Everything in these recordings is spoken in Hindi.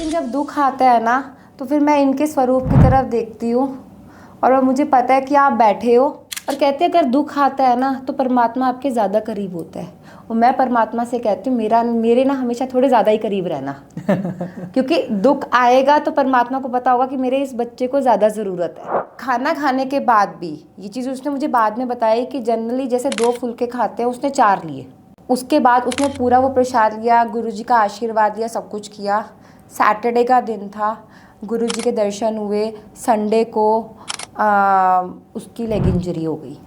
लेकिन जब दुख आता है ना तो फिर मैं इनके स्वरूप की तरफ देखती हूँ और मुझे पता है कि आप बैठे हो और कहते हैं अगर दुख आता है ना तो परमात्मा आपके ज़्यादा करीब होता है। और मैं परमात्मा से कहती हूँ मेरे ना हमेशा थोड़े ज़्यादा ही करीब रहना क्योंकि दुख आएगा तो परमात्मा को पता होगा कि मेरे इस बच्चे को ज़्यादा ज़रूरत है। खाना खाने के बाद भी ये चीज़ उसने मुझे बाद में बताई कि जनरली जैसे 2 फुलके खाते हैं उसने 4 लिए। उसके बाद उसने पूरा वो प्रसाद लिया, गुरुजी का आशीर्वाद लिया, सब कुछ किया। सैटरडे का दिन था, गुरुजी के दर्शन हुए। संडे को उसकी लेग इंजरी हो गई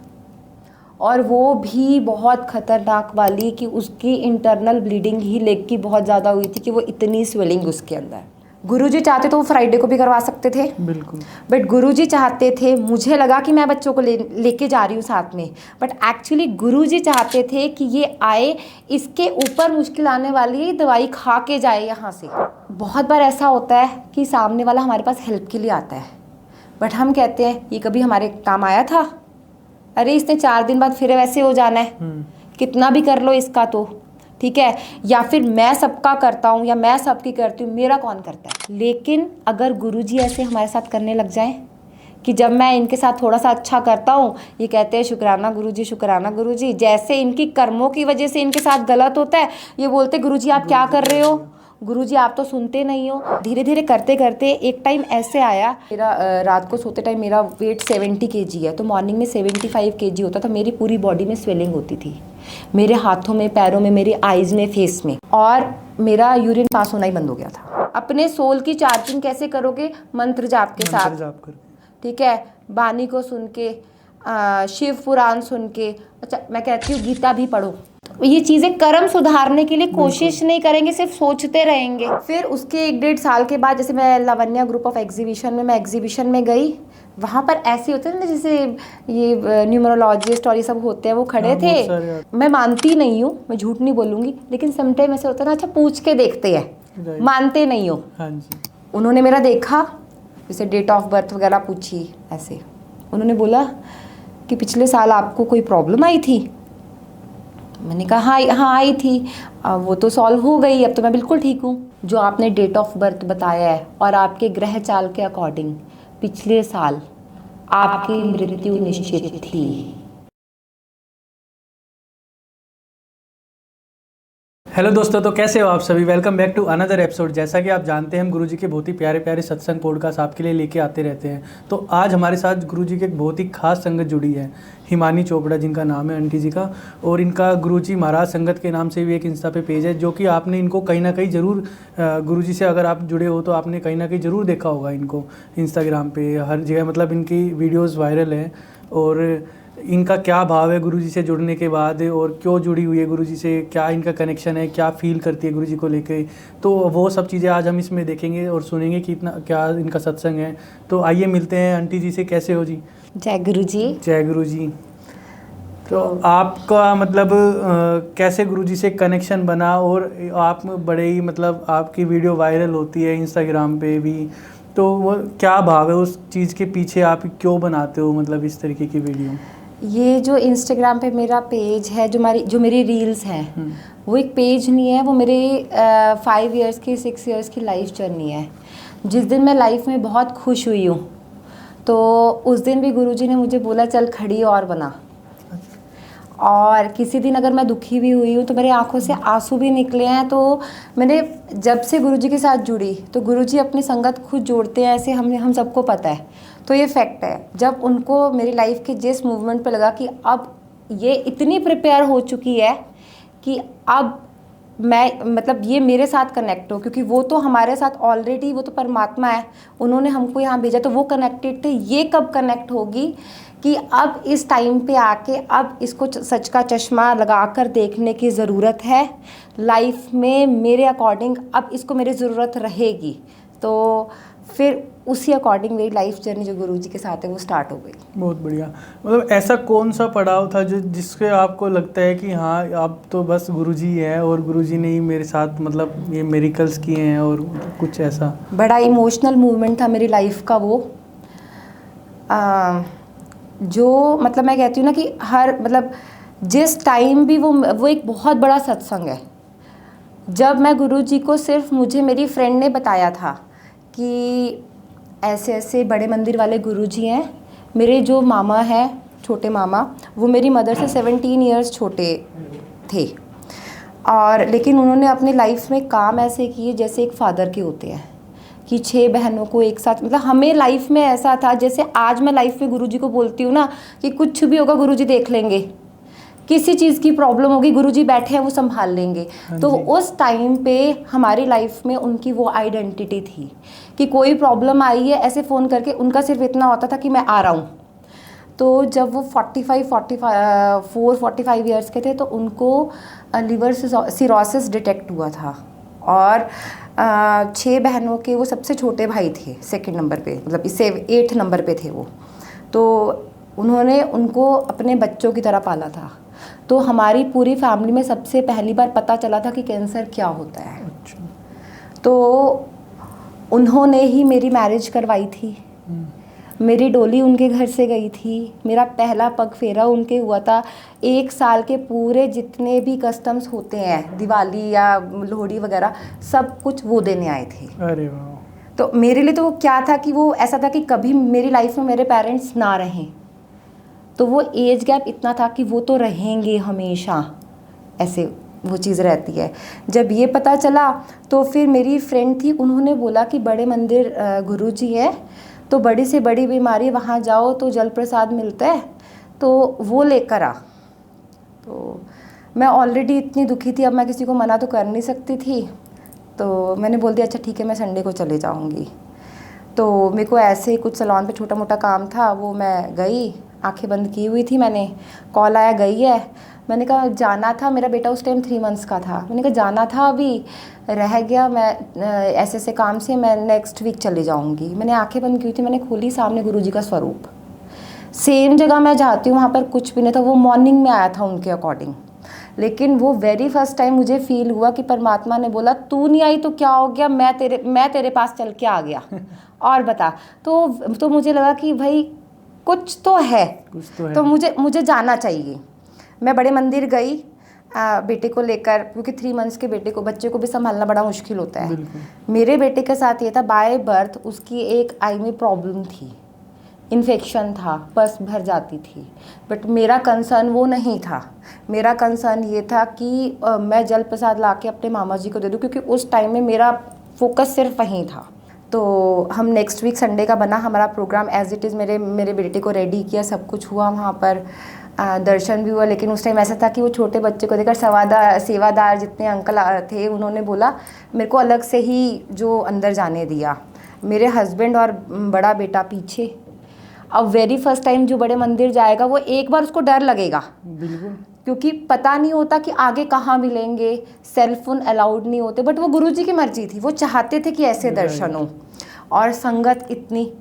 और वो भी बहुत ख़तरनाक वाली कि उसकी इंटरनल ब्लीडिंग ही लेग की बहुत ज़्यादा हुई थी कि वो इतनी स्वेलिंग उसके अंदर। गुरुजी चाहते तो वो फ्राइडे को भी करवा सकते थे, बिल्कुल, बट गुरुजी चाहते थे, मुझे लगा कि मैं बच्चों को लेके जा रही हूँ साथ में, बट एक्चुअली गुरुजी चाहते थे कि ये आए, इसके ऊपर मुश्किल आने वाली दवाई खा के जाए यहाँ से। बहुत बार ऐसा होता है कि सामने वाला हमारे पास हेल्प के लिए आता है बट हम कहते हैं ये कभी हमारे काम आया था, अरे इसने 4 दिन बाद फिर वैसे हो जाना है, कितना भी कर लो इसका तो ठीक है, या फिर मैं सबका करता हूँ या मैं सबकी करती हूँ, मेरा कौन करता है। लेकिन अगर गुरुजी ऐसे हमारे साथ करने लग जाएं कि जब मैं इनके साथ थोड़ा सा अच्छा करता हूँ ये कहते हैं शुक्राना गुरुजी, शुक्राना गुरुजी। जैसे इनकी कर्मों की वजह से इनके साथ गलत होता है ये बोलते गुरुजी आप क्या कर रहे हो, गुरुजी आप तो सुनते नहीं हो। धीरे धीरे करते करते एक टाइम ऐसे आया, मेरा रात को सोते टाइम मेरा वेट 70 kg है तो मॉर्निंग में 75 kg होता था। मेरी पूरी बॉडी में स्वेलिंग होती थी, मेरे हाथों में, पैरों में, मेरी आईज में, फेस में, और मेरा यूरिन पास होना ही बंद हो गया था। अपने सोल की चार्जिंग कैसे करोगे? मंत्र जाप के साथ, ठीक है, बानी को सुन के, शिव पुराण सुन के। अच्छा मैं कहती हूँ गीता भी पढ़ो। ये चीज़ें कर्म सुधारने के लिए कोशिश नहीं करेंगे, सिर्फ सोचते रहेंगे। फिर उसके 1-1.5 साल के बाद जैसे मैं लावण्या ग्रुप ऑफ एग्जीबिशन में मैं एग्जीबिशन में गई, वहाँ पर ऐसे होते हैं ना जैसे ये न्यूमरोलॉजिस्ट और ये सब होते हैं, वो खड़े थे। मैं मानती नहीं हूँ, मैं झूठ नहीं बोलूँगी, लेकिन समटाइम ऐसे होता है ना, अच्छा पूछ के देखते हैं, मानते नहीं हो। हाँ जी। उन्होंने मेरा देखा, जैसे डेट ऑफ बर्थ वगैरह पूछी, ऐसे उन्होंने बोला कि पिछले साल आपको कोई प्रॉब्लम आई थी? मैंने कहा हाँ आई थी, वो तो सॉल्व हो गई, अब तो मैं बिल्कुल ठीक हूँ। जो आपने डेट ऑफ बर्थ बताया है और आपके ग्रह चाल के अकॉर्डिंग पिछले साल आपकी मृत्यु निश्चित थी। हेलो दोस्तों, तो कैसे हो आप सभी। Welcome back to another episode. जैसा कि आप जानते हैं हम गुरुजी के बहुत ही प्यारे प्यारे सत्संग पॉडकास्ट आपके लिए लेके आते रहते हैं। तो आज हमारे साथ गुरुजी के एक बहुत ही खास संगत जुड़ी है, हिमानी चोपड़ा जिनका नाम है आंटी जी का, और इनका गुरुजी महाराज संगत के नाम से भी एक इंस्टा पे पेज है, जो कि आपने इनको कहीं ना कहीं ज़रूर, गुरुजी से अगर आप जुड़े हो तो आपने कहीं ना कहीं ज़रूर देखा होगा इनको इंस्टाग्राम पे, हर जगह मतलब इनकी वीडियोज़ वायरल हैं। और इनका क्या भाव है गुरुजी से जुड़ने के बाद, और क्यों जुड़ी हुई है गुरुजी से, क्या इनका कनेक्शन है, क्या फील करती है गुरुजी को लेके, तो वो सब चीज़ें आज हम इसमें देखेंगे और सुनेंगे कि इतना क्या इनका सत्संग है। तो आइए मिलते हैं आंटी जी से। कैसे हो जी? जय गुरुजी। जय गुरुजी। तो आपका मतलब कैसे गुरुजी से कनेक्शन बना, और आप बड़े ही मतलब आपकी वीडियो वायरल होती है इंस्टाग्राम पे भी, तो वो क्या भाव है उस चीज़ के पीछे, आप क्यों बनाते हो मतलब इस तरीके की वीडियो? ये जो इंस्टाग्राम पे मेरा पेज है, जो मेरी रील्स हैं, वो एक पेज नहीं है, वो मेरे 5 इयर्स की 6 इयर्स की लाइफ जर्नी है। जिस दिन मैं लाइफ में बहुत खुश हुई हूँ तो उस दिन भी गुरुजी ने मुझे बोला चल खड़ी और बना। और किसी दिन अगर मैं दुखी भी हुई हूँ तो मेरे आंखों से आंसू भी निकले हैं। तो मैंने जब से गुरुजी के साथ जुड़ी तो गुरुजी अपनी संगत खुद जोड़ते हैं, ऐसे हम सबको पता है, तो ये फैक्ट है। जब उनको मेरी लाइफ के जिस मूवमेंट पे लगा कि अब ये इतनी प्रिपेयर हो चुकी है कि अब मैं मतलब ये मेरे साथ कनेक्ट हो, क्योंकि वो तो हमारे साथ ऑलरेडी, वो तो परमात्मा है, उन्होंने हमको यहाँ भेजा तो वो कनेक्टेड थे। ये कब कनेक्ट होगी कि अब इस टाइम पे आके अब इसको सच का चश्मा लगाकर देखने की ज़रूरत है लाइफ में, मेरे अकॉर्डिंग अब इसको मेरी ज़रूरत रहेगी। तो फिर उसी अकॉर्डिंग मेरी लाइफ जर्नी जो गुरुजी के साथ है वो स्टार्ट हो गई। बहुत बढ़िया। मतलब ऐसा कौन सा पड़ाव था जो जिसके आपको लगता है कि हाँ अब तो बस गुरुजी है और गुरुजी ने ही मेरे साथ मतलब ये मिरेकल्स किए हैं, और कुछ ऐसा? बड़ा इमोशनल मूवमेंट था मेरी लाइफ का वो, जो मतलब मैं कहती हूँ ना कि हर मतलब जिस टाइम भी वो एक बहुत बड़ा सत्संग है, जब मैं गुरुजी को सिर्फ मुझे मेरी फ्रेंड ने बताया था कि ऐसे ऐसे बड़े मंदिर वाले गुरुजी हैं। मेरे जो मामा हैं, छोटे मामा, वो मेरी मदर से 17 ईयर्स छोटे थे, और लेकिन उन्होंने अपनी लाइफ में काम ऐसे किए जैसे एक फादर के होते हैं, कि 6 बहनों को एक साथ, मतलब हमें लाइफ में ऐसा था जैसे आज मैं लाइफ में गुरुजी को बोलती हूँ ना कि कुछ भी होगा गुरुजी देख लेंगे, किसी चीज़ की प्रॉब्लम होगी गुरुजी बैठे हैं वो संभाल लेंगे। तो उस टाइम पे हमारी लाइफ में उनकी वो आइडेंटिटी थी कि कोई प्रॉब्लम आई है ऐसे फ़ोन करके, उनका सिर्फ इतना होता था कि मैं आ रहा हूँ। तो जब वो 45 ईयर्स के थे तो उनको लिवर सिरोसिस डिटेक्ट हुआ था, और 6 बहनों के वो सबसे छोटे भाई थे, सेकंड नंबर पे, मतलब इससे 8 नंबर पे थे वो। तो उन्होंने उनको अपने बच्चों की तरह पाला था। तो हमारी पूरी फैमिली में सबसे पहली बार पता चला था कि कैंसर क्या होता है। अच्छा। तो उन्होंने ही मेरी मैरिज करवाई थी, मेरी डोली उनके घर से गई थी, मेरा पहला पग फेरा उनके हुआ था। 1 साल के पूरे जितने भी कस्टम्स होते हैं, दिवाली या लोहड़ी वगैरह, सब कुछ वो देने आए थे। अरे वाह। तो मेरे लिए तो क्या था कि वो ऐसा था कि कभी मेरी लाइफ में मेरे पेरेंट्स ना रहें, तो वो एज गैप इतना था कि वो तो रहेंगे हमेशा, ऐसे वो चीज़ रहती है। जब ये पता चला तो फिर मेरी फ्रेंड थी, उन्होंने बोला कि बड़े मंदिर गुरुजी है, तो बड़ी से बड़ी बीमारी वहाँ जाओ तो जल प्रसाद मिलता है, तो वो लेकर आ। तो मैं ऑलरेडी इतनी दुखी थी, अब मैं किसी को मना तो कर नहीं सकती थी, तो मैंने बोल दिया अच्छा ठीक है मैं संडे को चले जाऊँगी। तो मेरे को ऐसे ही कुछ सैलून पे छोटा मोटा काम था, वो मैं गई, आंखें बंद की हुई थी मैंने, कॉल आया गई है। मैंने कहा जाना था, मेरा बेटा उस टाइम 3 मंथ्स का था, मैंने कहा जाना था, अभी रह गया, मैं ऐसे ऐसे काम से मैं नेक्स्ट वीक चली जाऊंगी। मैंने आंखें बंद की हुई थी, मैंने खोली, सामने गुरुजी का स्वरूप, सेम जगह मैं जाती हूँ वहाँ पर कुछ भी नहीं था। वो मॉर्निंग में आया था उनके अकॉर्डिंग, लेकिन वो वेरी फर्स्ट टाइम मुझे फील हुआ कि परमात्मा ने बोला तू नहीं आई तो क्या हो गया, मैं तेरे पास चल के आ गया और बता। तो मुझे लगा कि भाई कुछ तो है, तो मुझे जाना चाहिए। मैं बड़े मंदिर गई बेटे को लेकर, क्योंकि 3 मंथ्स के बच्चे को भी संभालना बड़ा मुश्किल होता है। मेरे बेटे के साथ ये था, बाय बर्थ उसकी एक आई में प्रॉब्लम थी, इन्फेक्शन था, पस भर जाती थी, बट मेरा कंसर्न वो नहीं था। मेरा कंसर्न ये था कि मैं जल प्रसाद ला के अपने मामा जी को दे दूँ, क्योंकि उस टाइम में मेरा फोकस सिर्फ वहीं था। तो हम नेक्स्ट वीक संडे का बना हमारा प्रोग्राम, एज इट इज़ मेरे बेटे को रेडी किया, सब कुछ हुआ वहाँ पर, दर्शन भी हुआ। लेकिन उस टाइम ऐसा था कि वो छोटे बच्चे को देखकर सेवादार जितने अंकल थे, उन्होंने बोला मेरे को अलग से ही जो अंदर जाने दिया, मेरे हस्बैंड और बड़ा बेटा पीछे। अब वेरी फर्स्ट टाइम जो बड़े मंदिर जाएगा वो एक बार उसको डर लगेगा, बिल्कुल, क्योंकि पता नहीं होता कि आगे कहाँ मिलेंगे, सेलफोन अलाउड नहीं होते, बट वो गुरुजी की मर्जी थी, वो चाहते थे कि ऐसे दर्शन हो। और संगत इतनी,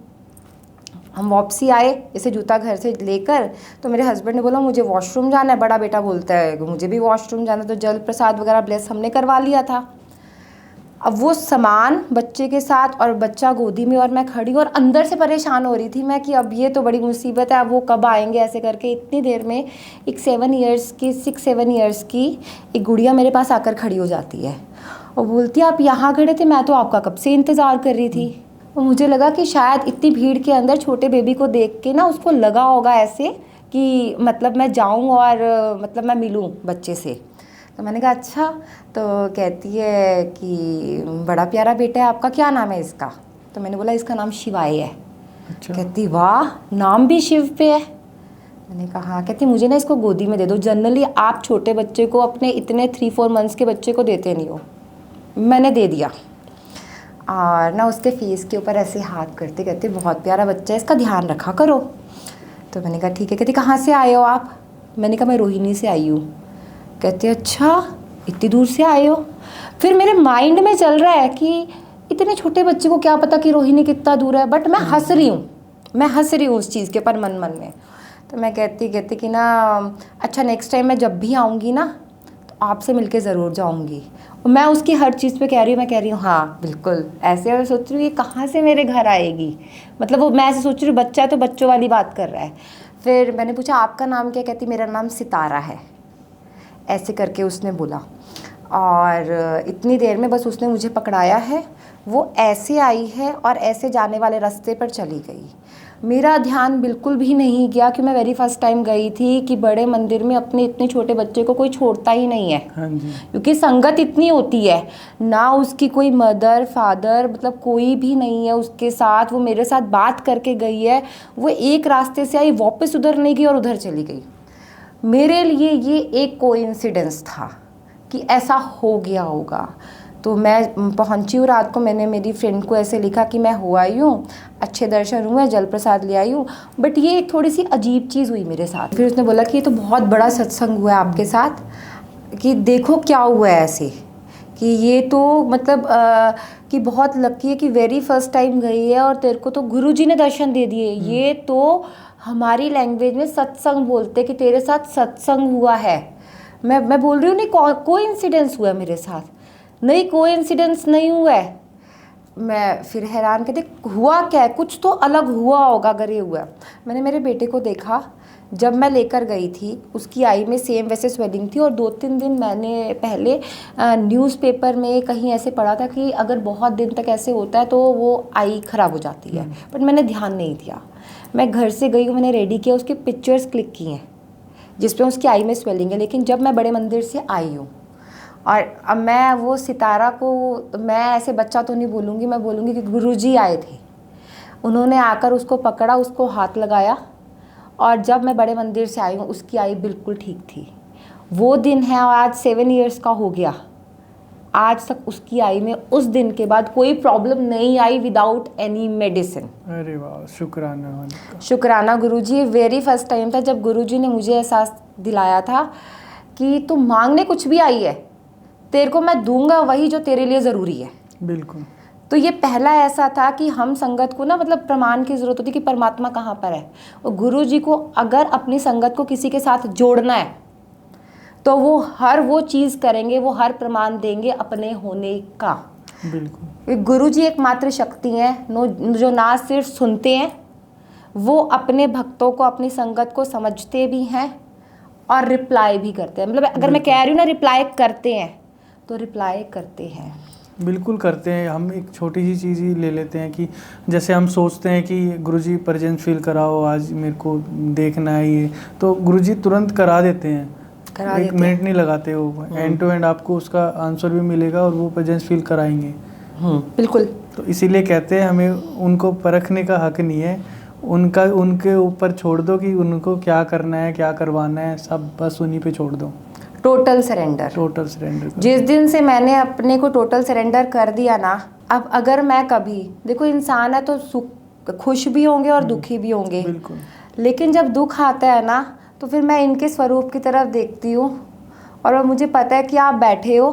हम वापसी आए जैसे जूता घर से लेकर, तो मेरे हस्बैंड ने बोला मुझे वॉशरूम जाना है, बड़ा बेटा बोलता है मुझे भी वॉशरूम जाना, तो जल प्रसाद वगैरह ब्लेस हमने करवा लिया था। अब वो सामान बच्चे के साथ और बच्चा गोदी में और मैं खड़ी, और अंदर से परेशान हो रही थी मैं कि अब ये तो बड़ी मुसीबत है, अब वो कब आएंगे, ऐसे करके इतनी देर में एक 6 7 ईयर्स की एक गुड़िया मेरे पास आकर खड़ी हो जाती है और बोलती है आप यहाँ खड़े थे, मैं तो आपका कब से इंतज़ार कर रही थी। और मुझे लगा कि शायद इतनी भीड़ के अंदर छोटे बेबी को देख के ना उसको लगा होगा ऐसे कि मतलब मैं जाऊँ और मतलब मैं मिलूँ बच्चे से। तो मैंने कहा अच्छा, तो कहती है कि बड़ा प्यारा बेटा है आपका, क्या नाम है इसका? तो मैंने बोला इसका नाम शिवाय है। अच्छा। कहती वाह, नाम भी शिव पे है। मैंने कहा हाँ। कहती मुझे ना इसको गोदी में दे दो, जनरली आप छोटे बच्चे को अपने इतने 3-4 मंथ्स के बच्चे को देते नहीं हो। मैंने दे दिया और ना उसके फेस के ऊपर ऐसे हाथ करते कहते बहुत प्यारा बच्चा है, इसका ध्यान रखा करो। तो मैंने कहा ठीक है। कहती कहाँ से आए हो आप? मैंने कहा मैं रोहिणी से आई हूँ। कहते अच्छा, इतनी दूर से आए हो? फिर मेरे माइंड में चल रहा है कि इतने छोटे बच्चे को क्या पता कि रोहिणी कितना दूर है, बट मैं हंस रही हूँ उस चीज़ के पर मन में। तो मैं कहती कि ना अच्छा नेक्स्ट टाइम मैं जब भी आऊँगी ना तो आपसे मिलके ज़रूर जाऊँगी। और मैं उसकी हर चीज़ पे कह रही हूँ हाँ बिल्कुल ऐसे, और सोच रही हूँ ये कहाँ से मेरे घर आएगी, मतलब वो मैं ऐसे सोच रही हूँ बच्चा है तो बच्चों वाली बात कर रहा है। फिर मैंने पूछा आपका नाम क्या? कहती मेरा नाम सितारा है, ऐसे करके उसने बोला। और इतनी देर में बस उसने मुझे पकड़ाया है, वो ऐसे आई है और ऐसे जाने वाले रास्ते पर चली गई। मेरा ध्यान बिल्कुल भी नहीं गया कि मैं वेरी फर्स्ट टाइम गई थी कि बड़े मंदिर में अपने इतने छोटे बच्चे को कोई छोड़ता ही नहीं है। हाँ जी। क्योंकि संगत इतनी होती है ना, उसकी कोई मदर फादर मतलब कोई भी नहीं है उसके साथ। वो मेरे साथ बात करके गई है, वो एक रास्ते से आई, वापस उधर नहीं गई और उधर चली गई। मेरे लिए ये एक कोइंसिडेंस था कि ऐसा हो गया होगा। तो मैं पहुंची हूँ रात को, मैंने मेरी फ्रेंड को ऐसे लिखा कि मैं हो आई हूँ, अच्छे दर्शन हुए, जल प्रसाद ले आई हूँ, बट ये एक थोड़ी सी अजीब चीज़ हुई मेरे साथ। फिर उसने बोला कि ये तो बहुत बड़ा सत्संग हुआ है आपके साथ, कि देखो क्या हुआ है ऐसे, कि ये तो मतलब कि बहुत लकी है कि वेरी फर्स्ट टाइम गई है और तेरे को तो गुरुजी ने दर्शन दे दिए। ये तो हमारी लैंग्वेज में सत्संग बोलते कि तेरे साथ सत्संग हुआ है। मैं बोल रही हूँ नहीं कोइंसिडेंस हुआ है मेरे साथ, नहीं कोइंसिडेंस नहीं हुआ है। मैं फिर हैरान कहती हुआ क्या है, कुछ तो अलग हुआ होगा अगर ये हुआ। मैंने मेरे बेटे को देखा, जब मैं लेकर गई थी उसकी आई में सेम वैसे स्वेलिंग थी, और 2-3 दिन मैंने पहले न्यूज़पेपर में कहीं ऐसे पढ़ा था कि अगर बहुत दिन तक ऐसे होता है तो वो आई ख़राब हो जाती है, बट मैंने ध्यान नहीं दिया। मैं घर से गई, मैंने रेडी किया, उसके पिक्चर्स क्लिक किए हैं जिसपे उसकी आई में स्वेलिंग है। लेकिन जब मैं बड़े मंदिर से आई हूँ और अब मैं वो सितारा को, मैं ऐसे बच्चा तो नहीं बोलूँगी, मैं बोलूँगी कि गुरुजी आए थे, उन्होंने आकर उसको पकड़ा, उसको हाथ लगाया, और जब मैं बड़े मंदिर से आई हूँ उसकी आई बिल्कुल ठीक थी। वो दिन है और आज 7 इयर्स का हो गया, आज तक उसकी आई में उस दिन के बाद कोई प्रॉब्लम नहीं आई विदाउट एनी मेडिसिन। अरे वाह, शुक्राना। शुक्राना गुरुजी। वेरी फर्स्ट टाइम था जब गुरुजी ने मुझे एहसास दिलाया था कि तू मांगने कुछ भी आई है, तेरे को मैं दूंगा वही जो तेरे लिए ज़रूरी है। बिल्कुल। तो ये पहला ऐसा था कि हम संगत को ना मतलब प्रमाण की ज़रूरत होती कि परमात्मा कहाँ पर है, और गुरु जी को अगर अपनी संगत को किसी के साथ जोड़ना है तो वो हर वो चीज़ करेंगे, वो हर प्रमाण देंगे अपने होने का। बिल्कुल। गुरु जी एकमात्र शक्ति हैं जो ना सिर्फ सुनते हैं, वो अपने भक्तों को, अपनी संगत को समझते भी हैं और रिप्लाई भी करते हैं। मतलब अगर मैं कह रही हूँ ना रिप्लाई करते हैं, तो रिप्लाई करते हैं। बिल्कुल करते हैं। हम एक छोटी सी चीज़ ही ले लेते हैं कि जैसे हम सोचते हैं कि गुरुजी प्रेजेंस फील कराओ, आज मेरे को देखना है ये, तो गुरुजी तुरंत करा देते हैं, एक मिनट नहीं लगाते, वो एंड टू एंड आपको उसका आंसर भी मिलेगा और वो प्रेजेंस फील कराएंगे। बिल्कुल। तो इसीलिए कहते हैं हमें उनको परखने का हक नहीं है, उनके ऊपर छोड़ दो कि उनको क्या करना है, क्या करवाना है, सब बस उन्हीं पे छोड़ दो। Total surrender. Total surrender. जिस दिन से मैंने अपने को टोटल सरेंडर कर दिया ना, अब अगर मैं कभी, देखो इंसान है तो खुश भी होंगे और दुखी भी होंगे। बिल्कुल। लेकिन जब दुख आता है ना तो फिर मैं इनके स्वरूप की तरफ देखती हूँ और मुझे पता है कि आप बैठे हो।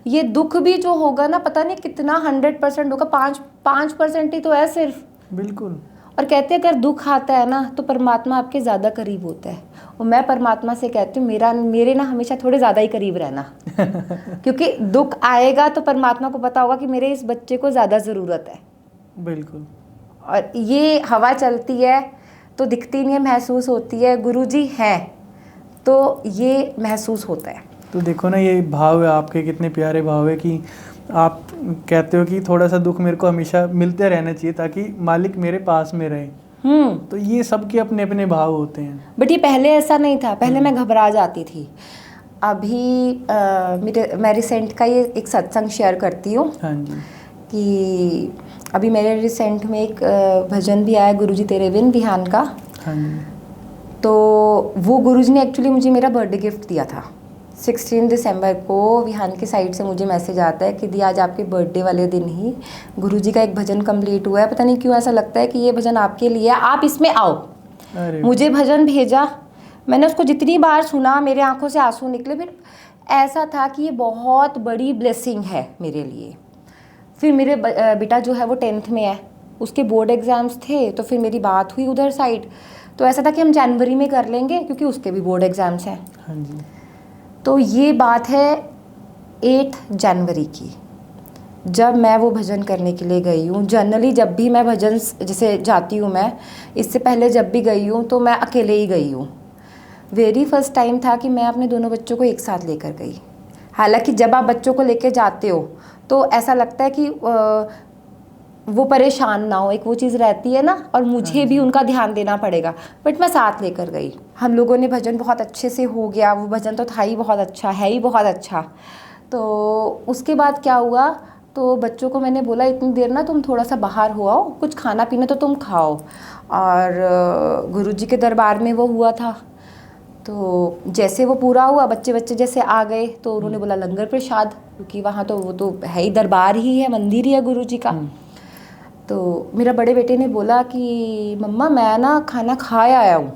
ये दुख भी जो होगा ना, पता नहीं कितना 100% होगा, 5% ही तो है सिर्फ। बिल्कुल। और कहते हैं अगर दुख आता है ना तो परमात्मा आपके ज़्यादा करीब होता है, और मैं परमात्मा से कहती हूँ मेरे ना हमेशा थोड़े ज़्यादा ही करीब रहना क्योंकि दुख आएगा तो परमात्मा को पता होगा कि मेरे इस बच्चे को ज़्यादा ज़रूरत है। बिल्कुल। और ये हवा चलती है तो दिखती नहीं है, महसूस होती है। गुरुजी हैं तो ये महसूस होता है। तो देखो ना, ये भाव है आपके, कितने प्यारे भाव है कि आप कहते हो कि थोड़ा सा दुख मेरे को हमेशा मिलते रहना चाहिए ताकि मालिक मेरे पास में रहे। तो ये सबके अपने अपने भाव होते हैं। बट ये पहले ऐसा नहीं था, पहले मैं घबरा जाती थी। अभी मैं रिसेंट का ये एक सत्संग शेयर करती हूँ। हाँ जी। कि अभी मेरे रिसेंट में एक भजन भी आया गुरुजी तेरे बिन विहान का। हाँ जी। तो वो गुरुजी ने एक्चुअली मुझे मेरा बर्थडे गिफ्ट दिया था। 16 दिसंबर को विहान की साइड से मुझे मैसेज आता है कि दी आज आपके बर्थडे वाले दिन ही गुरुजी का एक भजन कंप्लीट हुआ है, पता नहीं क्यों ऐसा लगता है कि ये भजन आपके लिए है, आप इसमें आओ। मुझे भजन भेजा, मैंने उसको जितनी बार सुना मेरे आंखों से आंसू निकले। फिर ऐसा था कि ये बहुत बड़ी ब्लेसिंग है मेरे लिए। फिर मेरे बेटा जो है वो 10th में है, उसके बोर्ड एग्ज़ाम्स थे, तो फिर मेरी बात हुई उधर साइड, तो ऐसा था कि हम जनवरी में कर लेंगे क्योंकि उसके भी बोर्ड एग्ज़ाम्स हैं। हाँ जी। तो ये बात है 8 जनवरी की, जब मैं वो भजन करने के लिए गई हूँ। जनरली जब भी मैं भजन जैसे जाती हूँ, मैं इससे पहले जब भी गई हूँ तो मैं अकेले ही गई हूँ। वेरी फर्स्ट टाइम था कि मैं अपने दोनों बच्चों को एक साथ लेकर गई। हालांकि जब आप बच्चों को लेके जाते हो तो ऐसा लगता है कि वो परेशान ना हो, एक वो चीज़ रहती है ना, और मुझे भी उनका ध्यान देना पड़ेगा। बट मैं साथ लेकर गई। हम लोगों ने भजन बहुत अच्छे से हो गया, वो भजन तो था ही बहुत अच्छा, है ही बहुत अच्छा। तो उसके बाद क्या हुआ, तो बच्चों को मैंने बोला इतनी देर ना तुम थोड़ा सा बाहर हो आओ, कुछ खाना पीना तो तुम खाओ। और गुरुजी के दरबार में वो हुआ था, तो जैसे वो पूरा हुआ, बच्चे जैसे आ गए तो उन्होंने बोला लंगर प्रसाद, क्योंकि वहाँ तो वो तो है ही, दरबार ही है, मंदिर ही है गुरुजी का। तो मेरा बड़े बेटे ने बोला कि मम्मा मैं ना खाना खा आया हूँ।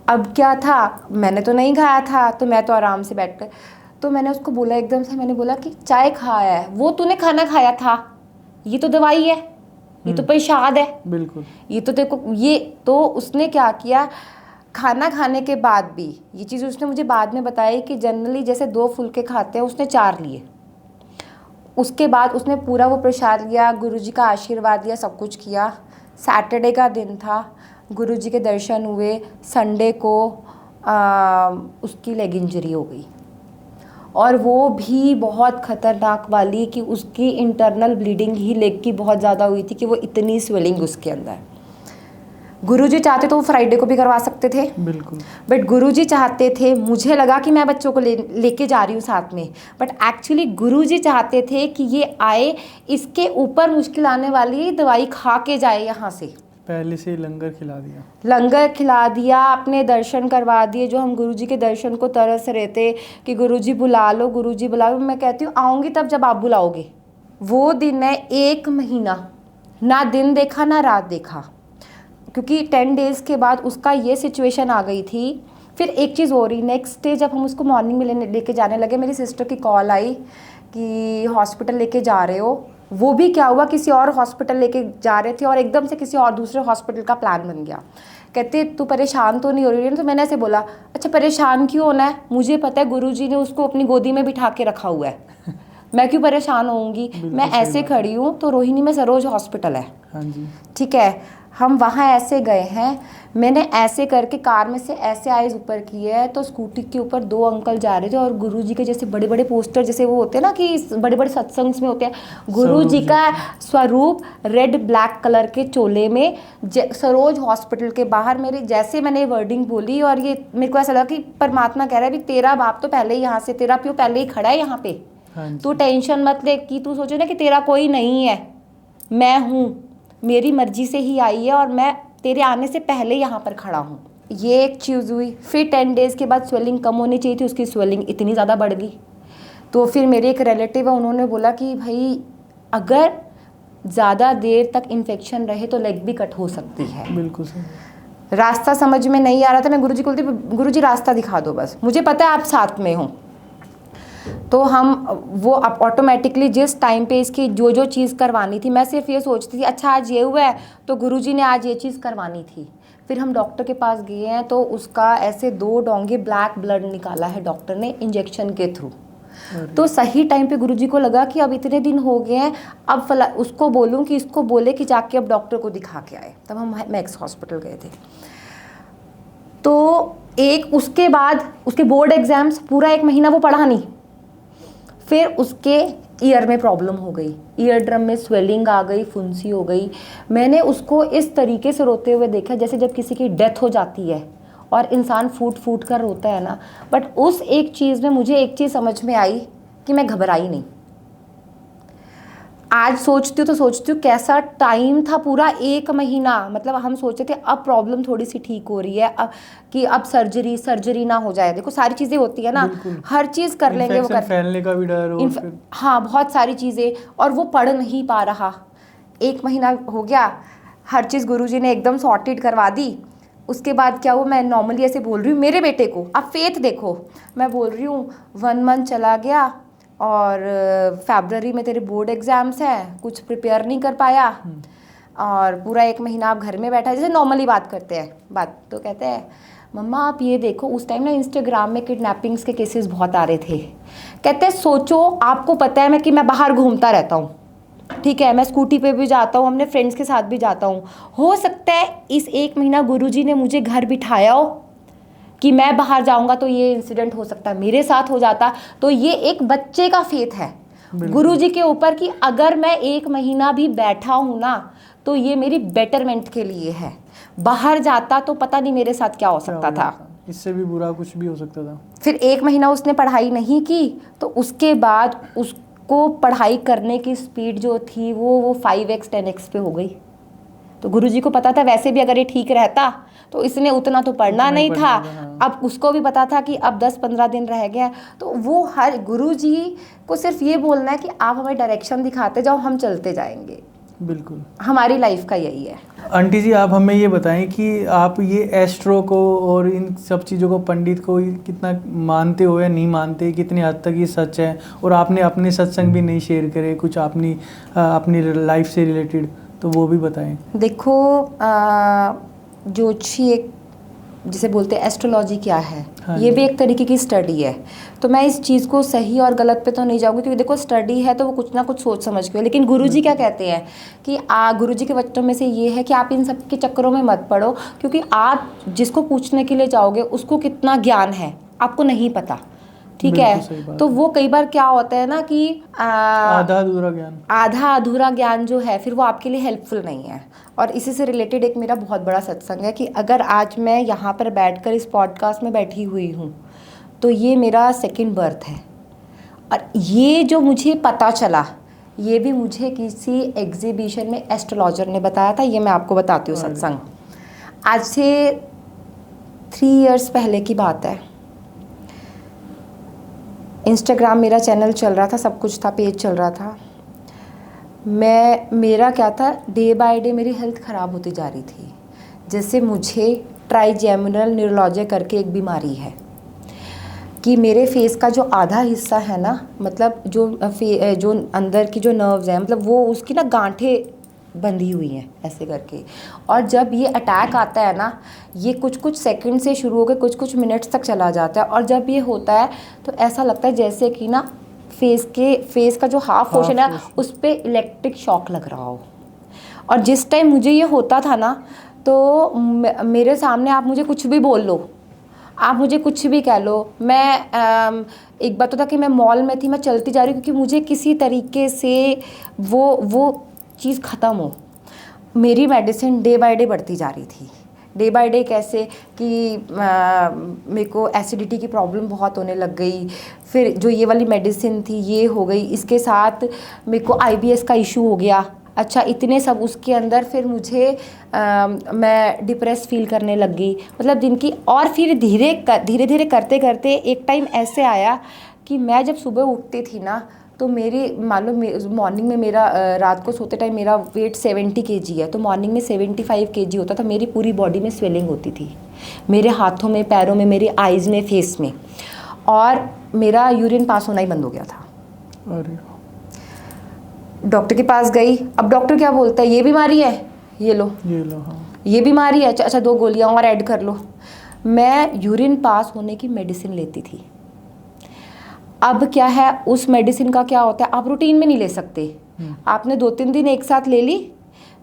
अब क्या था, मैंने तो नहीं खाया था, तो मैं तो आराम से बैठ कर, तो मैंने उसको बोला एकदम से, मैंने बोला कि चाय खाया है, वो तूने खाना खाया था, ये तो दवाई है, ये तो प्रसाद है। बिल्कुल। ये तो देखो, ये तो उसने क्या किया, खाना खाने के बाद भी ये चीज़ उसने मुझे बाद में बताई कि जनरली जैसे 2 फुलके खाते हैं, उसने 4 लिए। उसके बाद उसने पूरा वो प्रसाद लिया, गुरुजी का आशीर्वाद लिया, सब कुछ किया। सैटरडे का दिन था, गुरुजी के दर्शन हुए। संडे को उसकी लेग इंजरी हो गई, और वो भी बहुत ख़तरनाक वाली, कि उसकी इंटरनल ब्लीडिंग ही लेग की बहुत ज़्यादा हुई थी, कि वो इतनी स्वेलिंग उसके अंदर। गुरुजी चाहते तो वो फ्राइडे को भी करवा सकते थे, बिल्कुल। बट गुरुजी चाहते थे, मुझे लगा कि मैं बच्चों को लेके जा रही हूँ साथ में, बट एक्चुअली गुरुजी चाहते थे कि ये आए, इसके ऊपर मुश्किल आने वाली दवाई खा के जाए यहाँ से। पहले से ही लंगर खिला दिया। लंगर खिला दिया, अपने दर्शन करवा दिए, जो हम गुरुजी के दर्शन को तरस रहे थे कि गुरुजी बुला लो, गुरुजी बुला लो। मैं कहती हूँ आऊँगी तब जब आप बुलाओगे। वो दिन है 1 महीना, ना दिन देखा ना रात देखा, क्योंकि 10 डेज़ के बाद उसका ये सिचुएशन आ गई थी। फिर एक चीज़ हो रही, नेक्स्ट डे जब हम उसको मॉर्निंग में लेके जाने लगे, मेरी सिस्टर की कॉल आई कि हॉस्पिटल लेके जा रहे हो। वो भी क्या हुआ, किसी और हॉस्पिटल लेके जा रहे थे और एकदम से किसी और दूसरे हॉस्पिटल का प्लान बन गया। कहते तू परेशान तो नहीं हो रही है? तो मैंने ऐसे बोला, अच्छा परेशान क्यों होना है, मुझे पता है गुरुजी ने उसको अपनी गोदी में बिठा के रखा हुआ है, मैं क्यों परेशान होऊंगी। मैं ऐसे खड़ी हूँ, तो रोहिणी में सरोज हॉस्पिटल है, हाँ जी, ठीक है, हम वहाँ ऐसे गए हैं। मैंने ऐसे करके कार में से ऐसे आइज ऊपर किए है, तो स्कूटी के ऊपर 2 अंकल जा रहे थे, और गुरुजी के जैसे बड़े बड़े पोस्टर, जैसे वो होते हैं ना कि बड़े बड़े सत्संग में होते हैं, गुरुजी का स्वरूप रेड ब्लैक कलर के चोले में, सरोज हॉस्पिटल के बाहर। मेरे जैसे मैंने वर्डिंग बोली, और ये मेरे को ऐसा लगा कि परमात्मा कह रहा है, भी तेरा बाप तो पहले ही यहाँ से, तेरा प्यो पहले ही खड़ा है यहाँ पे, तू टेंशन मत ले, कि तू सोचे ना कि तेरा कोई नहीं है, मैं हूँ, मेरी मर्जी से ही आई है, और मैं तेरे आने से पहले यहाँ पर खड़ा हूँ। ये एक चीज़ हुई। फिर 10 डेज़ के बाद स्वेलिंग कम होनी चाहिए थी, उसकी स्वेलिंग इतनी ज़्यादा बढ़ गई। तो फिर मेरे एक रिलेटिव है, उन्होंने बोला कि भाई अगर ज़्यादा देर तक इन्फेक्शन रहे तो लेग भी कट हो सकती है। बिल्कुल सही। रास्ता समझ में नहीं आ रहा था। मैं गुरुजी को बोलती, गुरुजी रास्ता दिखा दो बस, मुझे पता है आप साथ में हो। तो हम वो अब ऑटोमेटिकली जिस टाइम पे इसकी जो जो चीज़ करवानी थी, मैं सिर्फ ये सोचती थी अच्छा आज ये हुआ है तो गुरुजी ने आज ये चीज़ करवानी थी। फिर हम डॉक्टर के पास गए हैं, तो उसका ऐसे 2 डोंगे ब्लैक ब्लड निकाला है डॉक्टर ने इंजेक्शन के थ्रू। तो सही टाइम पे गुरुजी को लगा कि अब इतने दिन हो गए हैं, अब उसको बोलूँ कि इसको बोले कि जाके अब डॉक्टर को दिखा के आए। तब हम मैक्स हॉस्पिटल गए थे। तो एक उसके बाद उसके बोर्ड एग्ज़ाम्स, पूरा 1 महीना वो पढ़ा नहीं। फिर उसके ईयर में प्रॉब्लम हो गई, ईयर ड्रम में स्वेलिंग आ गई, फुंसी हो गई। मैंने उसको इस तरीके से रोते हुए देखा जैसे जब किसी की डेथ हो जाती है और इंसान फूट फूट कर रोता है ना। बट उस एक चीज़ में मुझे एक चीज़ समझ में आई कि मैं घबराई नहीं। आज सोचती हूँ तो सोचती हूँ कैसा टाइम था, पूरा 1 महीना। मतलब हम सोचते थे अब प्रॉब्लम थोड़ी सी ठीक हो रही है, अब कि अब सर्जरी ना हो जाए। देखो सारी चीज़ें होती है ना, हर चीज़ कर लेंगे, वो कर फैलने का भी डर हो, हाँ बहुत सारी चीज़ें, और वो पढ़ नहीं पा रहा। 1 महीना हो गया, हर चीज़ गुरुजी ने एकदम सॉर्टेड करवा दी। उसके बाद क्या हुआ, मैं नॉर्मली ऐसे बोल रही हूँ मेरे बेटे को, अब फेथ देखो, मैं बोल रही हूँ 1 मंथ चला गया और फरवरी में तेरे बोर्ड एग्ज़ाम्स हैं, कुछ प्रिपेयर नहीं कर पाया, और पूरा 1 महीना आप घर में बैठा, जैसे नॉर्मली बात करते हैं बात। तो कहते हैं मम्मा आप ये देखो, उस टाइम ना इंस्टाग्राम में किडनैपिंग्स के केसेस बहुत आ रहे थे। कहते हैं सोचो, आपको पता है मैं बाहर घूमता रहता हूँ, ठीक है, मैं स्कूटी पे भी जाता हूँ, अपने फ्रेंड्स के साथ भी जाता हूँ। हो सकता है इस 1 महीना गुरुजी ने मुझे घर बिठाया हो, कि मैं बाहर जाऊंगा तो ये इंसिडेंट हो सकता है, मेरे साथ हो जाता। तो ये एक बच्चे का फेथ है गुरुजी के ऊपर कि अगर मैं 1 महीना भी बैठा हूं ना तो ये मेरी बेटरमेंट के लिए है। बाहर जाता तो पता नहीं मेरे साथ क्या हो सकता था, इससे भी बुरा कुछ भी हो सकता था। फिर 1 महीना उसने पढ़ाई नहीं की तो उसके बाद उसको पढ़ाई करने की स्पीड जो थी वो 5x 10x पे हो गई। तो गुरुजी को पता था वैसे भी अगर ये ठीक रहता तो इसने उतना तो पढ़ना नहीं था। हाँ। अब उसको भी पता था कि अब 10-15 दिन रह गए, तो वो हर गुरुजी को सिर्फ ये बोलना है कि आप हमें डायरेक्शन दिखाते जाओ, हम चलते जाएंगे। बिल्कुल, हमारी लाइफ का यही है। आंटी जी आप हमें ये बताएं कि आप ये एस्ट्रो को और इन सब चीज़ों को, पंडित को कितना मानते हो या नहीं मानते, कितनी हद तक ये सच है, और आपने अपने सत्संग भी नहीं शेयर करे कुछ अपनी लाइफ से रिलेटेड, तो वो भी बताएं। देखो ज्योतिषी एक जिसे बोलते हैं एस्ट्रोलॉजी क्या है, हाँ ये जी। भी एक तरीके की स्टडी है। तो मैं इस चीज़ को सही और गलत पे तो नहीं जाऊंगी क्योंकि देखो स्टडी है तो वो कुछ ना कुछ सोच समझ के, लेकिन गुरुजी क्या कहते हैं कि गुरुजी के वचनों में से ये है कि आप इन सब के चक्करों में मत पड़ो, क्योंकि आप जिसको पूछने के लिए जाओगे उसको कितना ज्ञान है आपको नहीं पता, ठीक है। तो वो कई बार क्या होता है ना कि आधा अधूरा ज्ञान जो है फिर वो आपके लिए हेल्पफुल नहीं है। और इसी से रिलेटेड एक मेरा बहुत बड़ा सत्संग है कि अगर आज मैं यहाँ पर बैठकर इस पॉडकास्ट में बैठी हुई हूँ तो ये मेरा सेकंड बर्थ है। और ये जो मुझे पता चला ये भी मुझे किसी एग्जीबिशन में एस्ट्रोलॉजर ने बताया था। ये मैं आपको बताती हूँ सत्संग, आज से 3 इयर्स पहले की बात है। इंस्टाग्राम मेरा चैनल चल रहा था, सब कुछ था, पेज चल रहा था। मेरा क्या था, डे बाय डे मेरी हेल्थ ख़राब होती जा रही थी। जैसे मुझे ट्राइजेमिनल न्यूरोलॉजी करके एक बीमारी है कि मेरे फेस का जो आधा हिस्सा है ना, मतलब जो अंदर की जो नर्व्स हैं, मतलब वो उसकी ना गांठें बंधी हुई हैं ऐसे करके। और जब ये अटैक आता है ना, ये कुछ सेकंड से शुरू होकर कुछ मिनट्स तक चला जाता है। और जब ये होता है तो ऐसा लगता है जैसे कि ना फेस का जो हाफ पोर्शन है उस पर इलेक्ट्रिक शॉक लग रहा हो। और जिस टाइम मुझे ये होता था ना तो मेरे सामने आप मुझे कुछ भी बोल लो, आप मुझे कुछ भी कह लो, मैं एक बार तो था कि मैं मॉल में थी, मैं चलती जा रही क्योंकि मुझे किसी तरीके से वो चीज़ ख़त्म हो। मेरी मेडिसिन डे बाय डे बढ़ती जा रही थी। डे बाय डे कैसे कि मेरे को एसिडिटी की प्रॉब्लम बहुत होने लग गई, फिर जो ये वाली मेडिसिन थी ये हो गई, इसके साथ मेरे को IBS का इशू हो गया। अच्छा, इतने सब उसके अंदर फिर मुझे मैं डिप्रेस फील करने लग गई, मतलब जिनकी। और फिर धीरे धीरे करते करते एक टाइम ऐसे आया कि मैं जब सुबह उठती थी ना तो मेरी, मान लो मॉर्निंग में मेरा रात को सोते टाइम मेरा वेट 70 kg है, तो मॉर्निंग में 75 kg होता था। मेरी पूरी बॉडी में स्वेलिंग होती थी, मेरे हाथों में, पैरों में, मेरे आइज़ में, फेस में, और मेरा यूरिन पास होना ही बंद हो गया था। अरे डॉक्टर के पास गई। अब डॉक्टर क्या बोलता है, ये बीमारी है, ये लो हाँ। ये बीमारी है, अच्छा 2 गोलियाँ और ऐड कर लो। मैं यूरिन पास होने की मेडिसिन लेती थी। अब क्या है, उस मेडिसिन का क्या होता है, आप रूटीन में नहीं ले सकते। आपने 2-3 दिन एक साथ ले ली,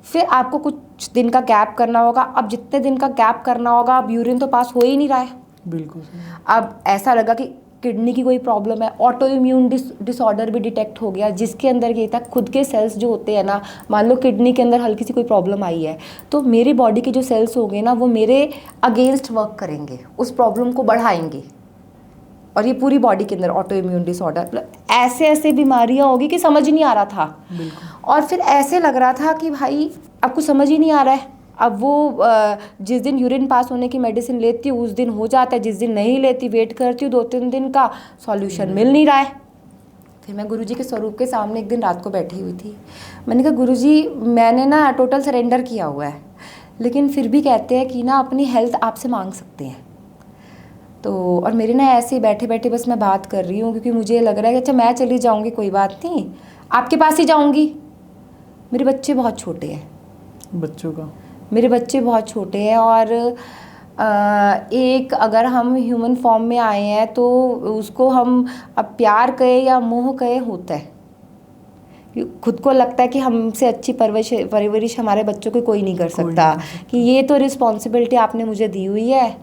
फिर आपको कुछ दिन का गैप करना होगा। अब जितने दिन का गैप करना होगा, अब यूरिन तो पास हो ही नहीं रहा है। बिल्कुल। अब ऐसा लगा कि किडनी की कोई प्रॉब्लम है, ऑटो इम्यून डिसऑर्डर भी डिटेक्ट हो गया, जिसके अंदर ये था खुद के सेल्स जो होते हैं ना, मान लो किडनी के अंदर हल्की सी कोई प्रॉब्लम आई है तो मेरी बॉडी के जो सेल्स हो गए ना वो मेरे अगेंस्ट वर्क करेंगे, उस प्रॉब्लम को बढ़ाएंगे। और ये पूरी बॉडी के अंदर ऑटो इम्यून डिसऑर्डर, मतलब ऐसे बीमारियां होगी कि समझ ही नहीं आ रहा था। और फिर ऐसे लग रहा था कि भाई अब कुछ समझ ही नहीं आ रहा है। अब वो जिस दिन यूरिन पास होने की मेडिसिन लेती हूँ उस दिन हो जाता है, जिस दिन नहीं लेती वेट करती हूँ 2-3 दिन का, सॉल्यूशन मिल नहीं रहा है। फिर मैं गुरुजी के स्वरूप के सामने एक दिन रात को बैठी हुई थी। मैंने कहा गुरुजी मैंने ना टोटल सरेंडर किया हुआ है, लेकिन फिर भी कहते हैं कि ना अपनी हेल्थ आपसे मांग सकते हैं। तो और मेरे ना ऐसे ही बैठे बैठे बस मैं बात कर रही हूँ क्योंकि मुझे लग रहा है कि अच्छा मैं चली जाऊँगी, कोई बात नहीं, आपके पास ही जाऊँगी। मेरे बच्चे बहुत छोटे हैं, मेरे बच्चे बहुत छोटे हैं। और एक अगर हम ह्यूमन फॉर्म में आए हैं तो उसको हम अब प्यार कहे या मोह कहे होता है। खुद को लगता है कि हमसे अच्छी परवरिश हमारे बच्चों को कोई नहीं कर सकता, कि ये तो रिस्पॉन्सिबिलिटी आपने मुझे दी हुई है,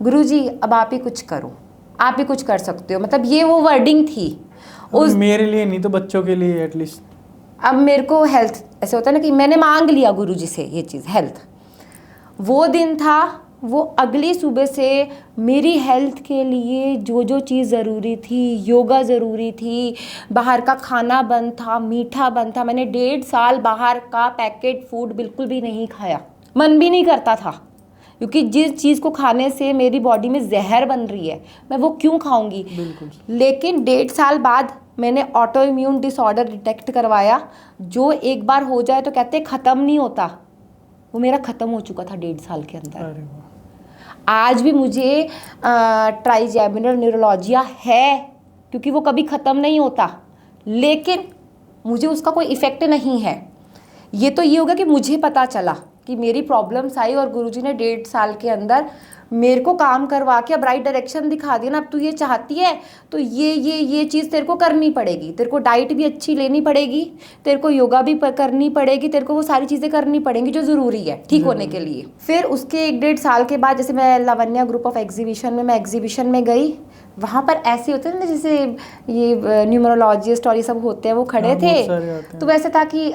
गुरुजी अब आप ही कुछ करो, आप ही कुछ कर सकते हो, मतलब ये वो वर्डिंग थी उस। मेरे लिए नहीं तो बच्चों के लिए एटलीस्ट। अब मेरे को हेल्थ ऐसे होता है ना कि मैंने मांग लिया गुरुजी से ये चीज़, हेल्थ। वो दिन था, वो अगली सुबह से मेरी हेल्थ के लिए जो जो चीज़ ज़रूरी थी, योगा ज़रूरी थी, बाहर का खाना बंद था, मीठा बंद था। मैंने 1.5 साल बाहर का पैकेट फूड बिल्कुल भी नहीं खाया, मन भी नहीं करता था, क्योंकि जिस चीज़ को खाने से मेरी बॉडी में जहर बन रही है मैं वो क्यों खाऊंगी। बिल्कुल। लेकिन 1.5 साल बाद मैंने ऑटो इम्यून डिसऑर्डर डिटेक्ट करवाया, जो एक बार हो जाए तो कहते ख़त्म नहीं होता, वो मेरा ख़त्म हो चुका था 1.5 साल के अंदर। अरे वाह। आज भी मुझे ट्राइजेमिनल न्यूरोलॉजिया है, क्योंकि वो कभी ख़त्म नहीं होता, लेकिन मुझे उसका कोई इफ़ेक्ट नहीं है। ये तो ये होगा कि मुझे पता चला कि मेरी प्रॉब्लम्स आई और गुरुजी ने 1.5 साल के अंदर मेरे को काम करवा के अब राइट डायरेक्शन दिखा दिया ना। अब तू ये चाहती है तो ये चीज़ तेरे को करनी पड़ेगी, तेरे को डाइट भी अच्छी लेनी पड़ेगी, तेरे को योगा भी करनी पड़ेगी, तेरे को वो सारी चीज़ें करनी पड़ेंगी जो ज़रूरी है ठीक होने के लिए। फिर उसके 1.5 साल के बाद जैसे मैं लावण्या ग्रुप ऑफ एग्जीबिशन में, मैं एग्जीबिशन में गई, वहाँ पर ऐसे होते हैं ना जैसे ये न्यूमरोलॉजिस्ट और ये सब होते हैं, वो खड़े थे। तो वैसे था कि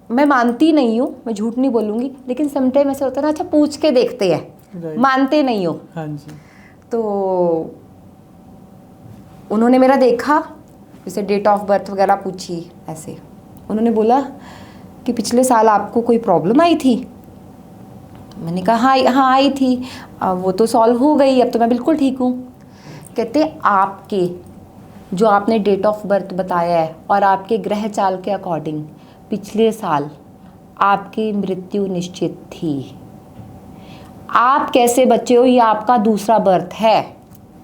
मैं मानती नहीं हूँ, मैं झूठ नहीं बोलूँगी, लेकिन समटाइम ऐसा होता है ना, अच्छा पूछ के देखते हैं, मानते नहीं हो। हाँ जी। तो उन्होंने मेरा देखा, जैसे डेट ऑफ बर्थ वगैरह पूछी, ऐसे उन्होंने बोला कि पिछले साल आपको कोई प्रॉब्लम आई थी। मैंने कहा हाँ आई थी, वो तो सॉल्व हो गई, अब तो मैं बिल्कुल ठीक हूँ। कहते आपके जो आपने डेट ऑफ बर्थ बताया है और आपके ग्रह चाल के अकॉर्डिंग पिछले साल आपकी मृत्यु निश्चित थी। आप कैसे बचे हो, ये आपका दूसरा बर्थ है।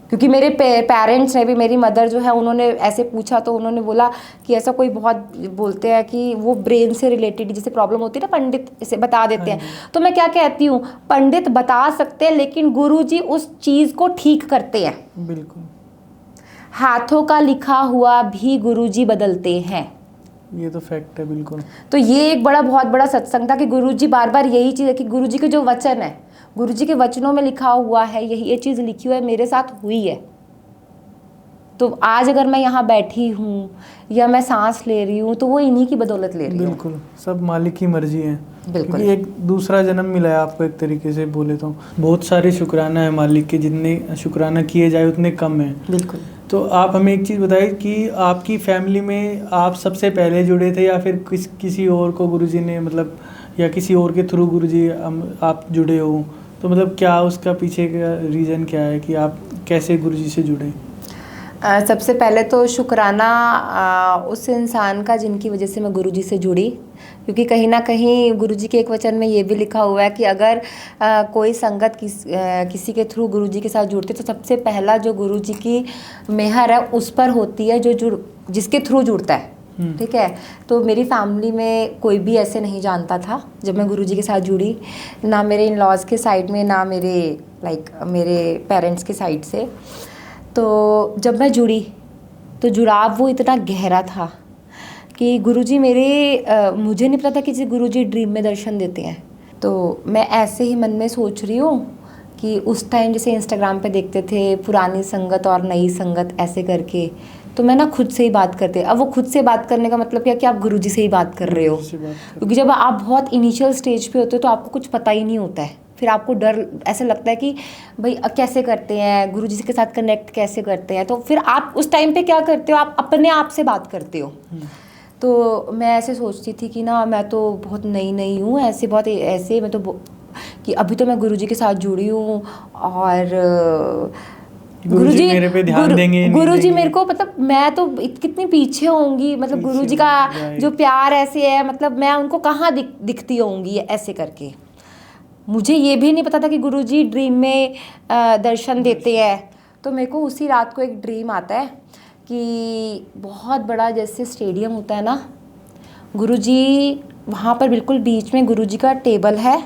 क्योंकि मेरे पेरेंट्स ने भी, मेरी मदर जो है उन्होंने ऐसे पूछा तो उन्होंने बोला कि ऐसा कोई बहुत बोलते हैं कि वो ब्रेन से रिलेटेड जैसे प्रॉब्लम होती है ना, पंडित इसे बता देते हैं। तो मैं क्या कहती हूँ, पंडित बता सकते हैं लेकिन गुरुजी उस चीज़ को ठीक करते हैं। बिल्कुल। हाथों का लिखा हुआ भी गुरुजी बदलते हैं, ये तो फैक्ट है। बिल्कुल। तो ये एक बहुत बड़ा सत्संग था कि गुरुजी बार बार यही चीज़ है कि गुरुजी के जो वचन है, गुरुजी के वचनों में लिखा हुआ है, यही ये चीज़ लिखी हुई है, मेरे साथ हुई है। तो आज अगर मैं यहाँ बैठी हूँ या मैं सांस ले रही हूँ तो वो इन्हीं की बदौलत ले रही हूँ। बिल्कुल, सब मालिक की मर्जी है। बिल्कुल। क्योंकि एक दूसरा जन्म मिला है आपको, एक तरीके से बोले तो बहुत सारे शुक्राना है मालिक के, जितने शुक्राना किए जाए उतने कम है। बिल्कुल। तो आप हमें एक चीज़ बताइए कि आपकी फैमिली में आप सबसे पहले जुड़े थे या फिर किसी और को गुरुजी ने, मतलब या किसी और के थ्रू गुरुजी आप जुड़े हो, तो मतलब क्या उसका पीछे का रीज़न क्या है कि आप कैसे गुरुजी से जुड़े? सबसे पहले तो शुक्राना उस इंसान का जिनकी वजह से मैं गुरुजी से जुड़ी, क्योंकि कहीं ना कहीं गुरुजी के एक वचन में ये भी लिखा हुआ है कि अगर कोई संगत किसी के थ्रू गुरुजी के साथ जुड़ते तो सबसे पहला जो गुरुजी की मेहर है उस पर होती है जो जिसके थ्रू जुड़ता है। ठीक है, तो मेरी फैमिली में कोई भी ऐसे नहीं जानता था जब मैं गुरुजी के साथ जुड़ी, ना मेरे इन लॉज के साइड में, ना मेरे पेरेंट्स के साइड से। तो जब मैं जुड़ी तो जुड़ाव वो इतना गहरा था कि गुरुजी मुझे नहीं पता था कि गुरुजी ड्रीम में दर्शन देते हैं। तो मैं ऐसे ही मन में सोच रही हूँ कि उस टाइम जैसे इंस्टाग्राम पे देखते थे पुरानी संगत और नई संगत ऐसे करके, तो मैं ना खुद से ही बात करते। अब वो खुद से बात करने का मतलब क्या कि आप गुरुजी से ही बात कर रहे हो, क्योंकि जब आप बहुत इनिशियल स्टेज पे होते हो तो आपको कुछ पता ही नहीं होता है। फिर आपको डर ऐसे लगता है कि भाई कैसे करते हैं गुरुजी के साथ कनेक्ट कैसे करते हैं, तो फिर आप उस टाइम पे क्या करते हो, आप अपने आप से बात करते हो। तो मैं ऐसे सोचती थी कि ना मैं तो बहुत नई हूँ, ऐसे मैं तो कि अभी तो मैं गुरुजी के साथ जुड़ी हूँ और गुरुजी मेरे पे ध्यान देंगे, गुरुजी मेरे को, मतलब मैं तो कितनी पीछे होंगी, मतलब गुरुजी का जो प्यार ऐसे है, मतलब मैं उनको कहाँ दिखती होंगी ऐसे करके। मुझे ये भी नहीं पता था कि गुरुजी ड्रीम में दर्शन देते हैं। तो मेरे को उसी रात को एक ड्रीम आता है कि बहुत बड़ा जैसे स्टेडियम होता है ना, गुरुजी वहाँ पर बिल्कुल बीच में गुरुजी का टेबल है,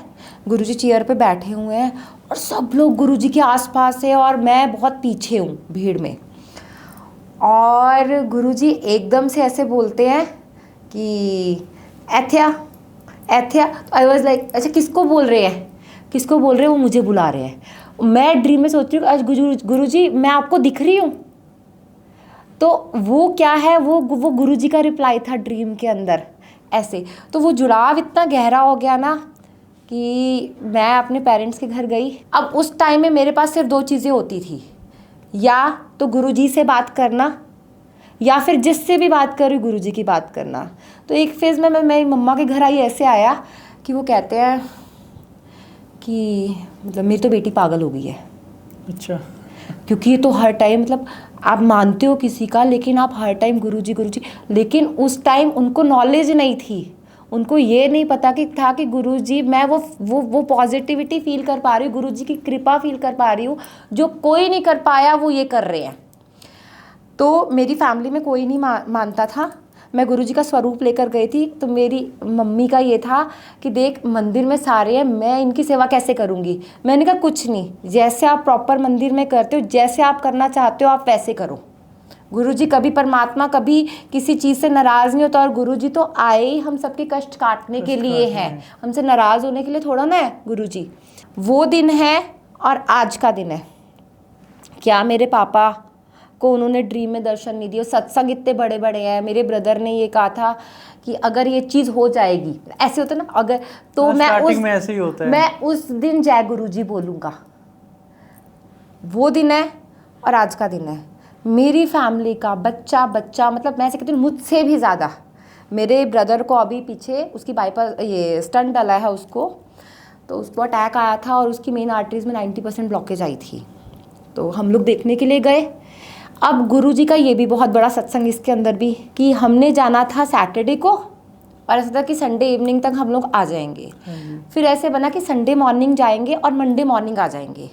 गुरुजी चेयर पे बैठे हुए हैं और सब लोग गुरुजी के आसपास है और मैं बहुत पीछे हूँ भीड़ में। और गुरुजी एकदम से ऐसे बोलते हैं कि एथिया। तो आई वाज लाइक अच्छा किसको बोल रहे हैं, वो मुझे बुला रहे हैं। मैं ड्रीम में सोच रही हूँ आज गुरुजी मैं आपको दिख रही हूँ। तो वो क्या है, वो गुरुजी का रिप्लाई था ड्रीम के अंदर ऐसे। तो वो जुड़ाव इतना गहरा हो गया ना कि मैं अपने पेरेंट्स के घर गई। अब उस टाइम में मेरे पास सिर्फ 2 चीज़ें होती थी, या तो गुरुजी से बात करना या फिर जिससे भी बात कर रही गुरुजी की बात करना। तो एक फेज़ में मैं मेरी मम्मा के घर आई, ऐसे आया कि वो कहते हैं कि मतलब मेरी तो बेटी पागल हो गई है। अच्छा। क्योंकि ये तो हर टाइम मतलब आप मानते हो किसी का, लेकिन आप हर टाइम गुरुजी गुरुजी, लेकिन उस टाइम उनको नॉलेज नहीं थी, उनको ये नहीं पता कि था कि गुरुजी मैं वो पॉजिटिविटी फील कर पा रही हूँ, गुरुजी की कृपा फील कर पा रही हूँ, जो कोई नहीं कर पाया वो ये कर रहे हैं। तो मेरी फैमिली में कोई नहीं मानता था। मैं गुरुजी का स्वरूप लेकर गई थी, तो मेरी मम्मी का ये था कि देख मंदिर में सारे हैं, मैं इनकी सेवा कैसे करूँगी। मैंने कहा कुछ नहीं, जैसे आप प्रॉपर मंदिर में करते हो, जैसे आप करना चाहते हो आप वैसे करो। गुरुजी कभी परमात्मा कभी किसी चीज़ से नाराज़ नहीं होता, और गुरुजी तो आए ही हम सबके कष्ट काटने के लिए हैं, हमसे नाराज़ होने के लिए थोड़ा ना है गुरुजी। वो दिन है और आज का दिन है। क्या मेरे पापा को उन्होंने ड्रीम में दर्शन नहीं दिए, सत्संग इतने बड़े बड़े हैं। मेरे ब्रदर ने ये कहा था कि अगर ये चीज़ हो जाएगी, ऐसे होता ना अगर, तो में ऐसे ही होता है। मैं उस दिन जय गुरुजी बोलूँगा। वो दिन है और आज का दिन है। मेरी फैमिली का बच्चा मतलब मैं ऐसे कहती हूँ मुझसे भी ज़्यादा, मेरे ब्रदर को अभी पीछे उसकी बाईपास ये स्टंट डला है उसको, तो उसको अटैक आया था और उसकी मेन आर्टरीज में 90% ब्लॉकेज आई थी। तो हम लोग देखने के लिए गए। अब गुरुजी का ये भी बहुत बड़ा सत्संग इसके अंदर भी, कि हमने जाना था सैटरडे को और ऐसा था कि संडे इवनिंग तक हम लोग आ जाएंगे। फिर ऐसे बना कि संडे मॉर्निंग जाएंगे और मंडे मॉर्निंग आ जाएंगे,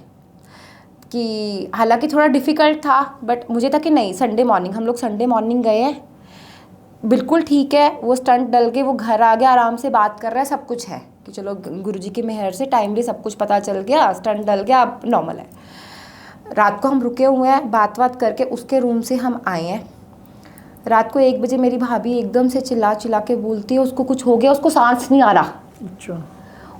कि हालांकि थोड़ा डिफ़िकल्ट था बट मुझे था कि नहीं संडे मॉर्निंग। हम लोग संडे मॉर्निंग गए हैं, बिल्कुल ठीक है। वो स्टंट डल के वो घर आ गया, आराम से बात कर रहा है, सब कुछ है कि चलो गुरुजी की मेहर से टाइमली सब कुछ पता चल गया, स्टंट डल गया, अब नॉर्मल है। रात को हम रुके हुए हैं, बात करके उसके रूम से हम आए हैं। रात को 1 बजे मेरी भाभी एकदम से चिल्ला के बोलती है उसको कुछ हो गया, उसको सांस नहीं आ रहा। अच्छा।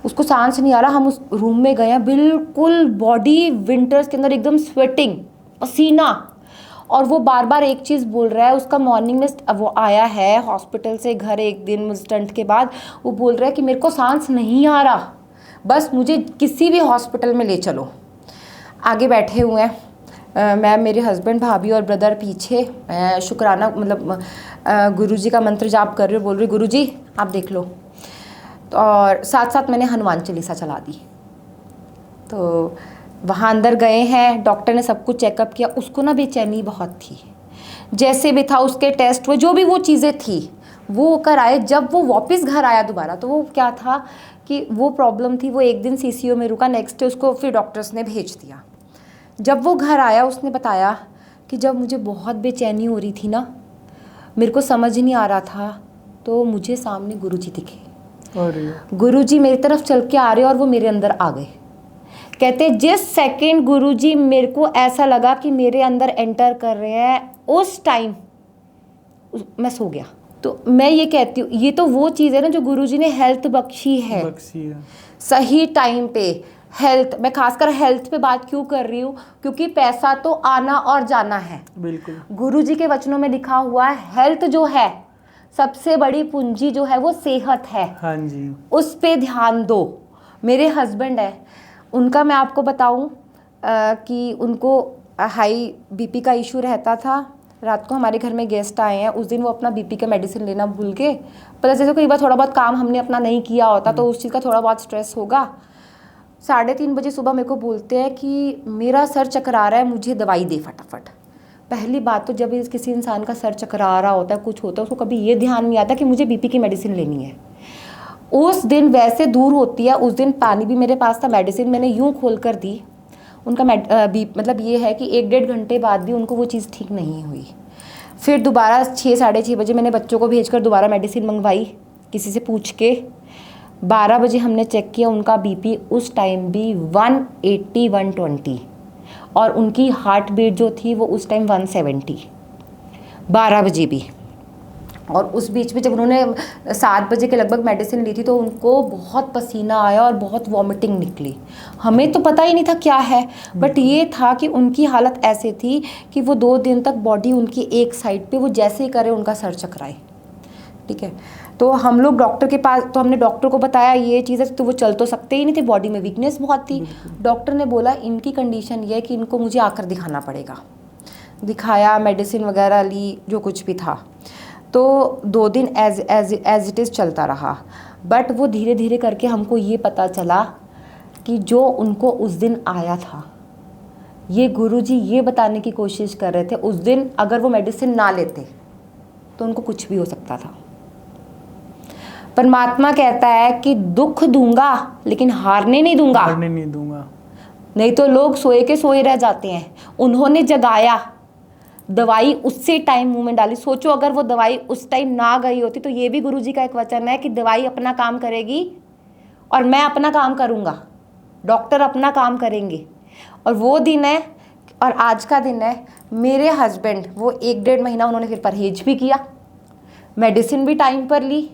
उसको सांस नहीं आ रहा। हम उस रूम में गए हैं, बिल्कुल बॉडी विंटर्स के अंदर एकदम स्वेटिंग, पसीना, और वो बार बार एक चीज़ बोल रहा है। उसका मॉर्निंग में वो आया है हॉस्पिटल से घर एक दिन स्टंट के बाद, वो बोल रहा है कि मेरे को सांस नहीं आ रहा, बस मुझे किसी भी हॉस्पिटल में ले चलो। आगे बैठे हुए हैं मैं, मेरे हस्बैंड, भाभी और ब्रदर पीछे। मैं शुक्राना मतलब गुरुजी का मंत्र जाप कर रही हूँ, बोल रही गुरुजी आप देख लो। तो और साथ साथ मैंने हनुमान चालीसा चला दी। तो वहाँ अंदर गए हैं, डॉक्टर ने सब कुछ चेकअप किया। उसको ना बेचैनी बहुत थी, जैसे भी था उसके टेस्ट हुए, जो भी वो चीज़ें थी वो कराए। जब वो वापस घर आया दोबारा, तो वो क्या था कि वो प्रॉब्लम थी, वो एक दिन सीसीयू में रुका, नेक्स्ट डे उसको फिर डॉक्टर्स ने भेज दिया। जब वो घर आया उसने बताया कि जब मुझे बहुत बेचैनी हो रही थी ना, मेरे को समझ नहीं आ रहा था, तो मुझे सामने गुरुजी दिखे। गुरुजी मेरी तरफ चल के आ रहे और वो मेरे अंदर आ गए। कहते जिस सेकंड गुरुजी मेरे को ऐसा लगा कि मेरे अंदर एंटर कर रहे हैं, उस टाइम मैं सो गया। तो मैं ये कहती हूँ, ये तो वो चीज़ है ना जो गुरुजी ने हेल्थ बख्शी है सही टाइम पे। हेल्थ, मैं खासकर हेल्थ पे बात क्यों कर रही हूँ, क्योंकि पैसा तो आना और जाना है। बिल्कुल गुरुजी के वचनों में लिखा हुआ है, हेल्थ जो है सबसे बड़ी पूंजी जो है वो सेहत है। हाँ जी, उस पे ध्यान दो। मेरे हस्बैंड है, उनका मैं आपको बताऊं कि उनको हाई बीपी का इशू रहता था। रात को हमारे घर में गेस्ट आए हैं, उस दिन वो अपना बीपी का मेडिसिन लेना भूल के, पता जैसे कई बार थोड़ा बहुत काम हमने अपना नहीं किया होता तो उस चीज़ का थोड़ा बहुत स्ट्रेस होगा। 3:30 बजे सुबह मेरे को बोलते हैं कि मेरा सर चकरा रहा है, मुझे दवाई दे फटाफट। पहली बात तो जब किसी इंसान का सर चकरा रहा होता है, कुछ होता है, उसको कभी ये ध्यान नहीं आता कि मुझे बीपी की मेडिसिन लेनी है। उस दिन वैसे दूर होती है, उस दिन पानी भी मेरे पास था, मेडिसिन मैंने यूँ खोल कर दी। उनका मतलब ये है कि 1-1.5 घंटे बाद भी उनको वो चीज़ ठीक नहीं हुई। फिर दोबारा 6-6:30 बजे मैंने बच्चों को भेजकर दोबारा मेडिसिन मंगवाई किसी से पूछ के। 12 बजे हमने चेक किया, उनका बीपी उस टाइम भी 180-120 और उनकी हार्ट बीट जो थी वो उस टाइम 170। 12 बजे भी और उस बीच में जब उन्होंने 7 बजे के लगभग मेडिसिन ली थी तो उनको बहुत पसीना आया और बहुत वॉमिटिंग निकली। हमें तो पता ही नहीं था क्या है, बट ये था कि उनकी हालत ऐसे थी कि वो 2 दिन तक बॉडी उनकी एक साइड पे वो जैसे ही करे उनका सर चकराए। ठीक है, तो हम लोग डॉक्टर के पास, तो हमने डॉक्टर को बताया ये चीज़ है, तो वो चल तो सकते ही नहीं थे, बॉडी में वीकनेस बहुत थी। डॉक्टर ने बोला इनकी कंडीशन ये है कि इनको मुझे आकर दिखाना पड़ेगा। दिखाया, मेडिसिन वगैरह ली, जो कुछ भी था। तो 2 दिन एज इट इज़ चलता रहा, बट वो धीरे धीरे करके हमको ये पता चला कि जो उनको उस दिन आया था, ये गुरुजी ये बताने की कोशिश कर रहे थे उस दिन अगर वो मेडिसिन ना लेते तो उनको कुछ भी हो सकता था। परमात्मा कहता है कि दुख दूंगा लेकिन हारने नहीं दूंगा। हारने नहीं दूंगा। नहीं तो लोग सोए के सोए रह जाते हैं। उन्होंने जगाया, दवाई उससे टाइम मुंह में डाली। सोचो अगर वो दवाई उस टाइम ना गई होती तो ये भी गुरुजी का एक वचन है कि दवाई अपना काम करेगी और मैं अपना काम करूँगा, डॉक्टर अपना काम करेंगे। और वो दिन है और आज का दिन है। मेरे हस्बैंड वो 1-1.5 महीना उन्होंने फिर परहेज भी किया, मेडिसिन भी टाइम पर ली।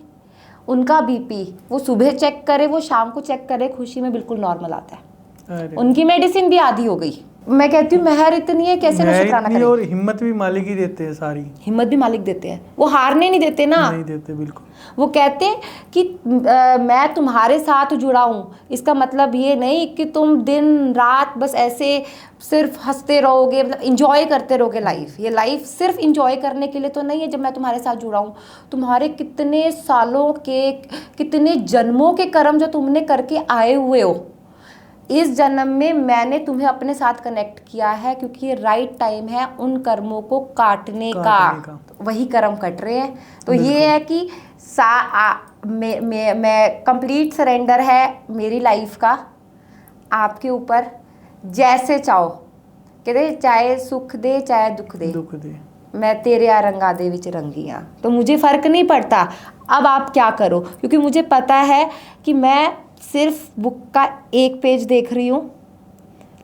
उनका बीपी वो सुबह चेक करे, वो शाम को चेक करे, खुशी में बिल्कुल नॉर्मल आता है। उनकी मेडिसिन भी आधी हो गई। मैं कहती हूँ मेहर इतनी है, कैसे ना शुक्राना करें। और हिम्मत भी मालिक ही देते हैं, सारी हिम्मत भी मालिक देते हैं। वो हारने नहीं देते ना, नहीं देते बिल्कुल। वो कहते हैं कि मैं तुम्हारे साथ जुड़ा हूँ। इसका मतलब ये नहीं कि तुम दिन रात बस ऐसे सिर्फ हंसते रहोगे, मतलब इंजॉय करते रहोगे लाइफ। ये लाइफ सिर्फ इंजॉय करने के लिए तो नहीं है। जब मैं तुम्हारे साथ जुड़ा हूँ, तुम्हारे कितने सालों के, कितने जन्मों के कर्म जो तुमने करके आए हुए हो, इस जन्म में मैंने तुम्हें अपने साथ कनेक्ट किया है, क्योंकि ये राइट टाइम है उन कर्मों को काटने का। वही कर्म कट रहे हैं। तो ये है कि मैं कंप्लीट सरेंडर है मेरी लाइफ का आपके ऊपर। जैसे चाहो, कहते चाहे सुख दे चाहे दुख दे, मैं तेरे आ रंगा दे विच रंगियाँ। तो मुझे फ़र्क नहीं पड़ता अब आप क्या करो, क्योंकि मुझे पता है कि मैं सिर्फ बुक का 1 पेज देख रही हूँ,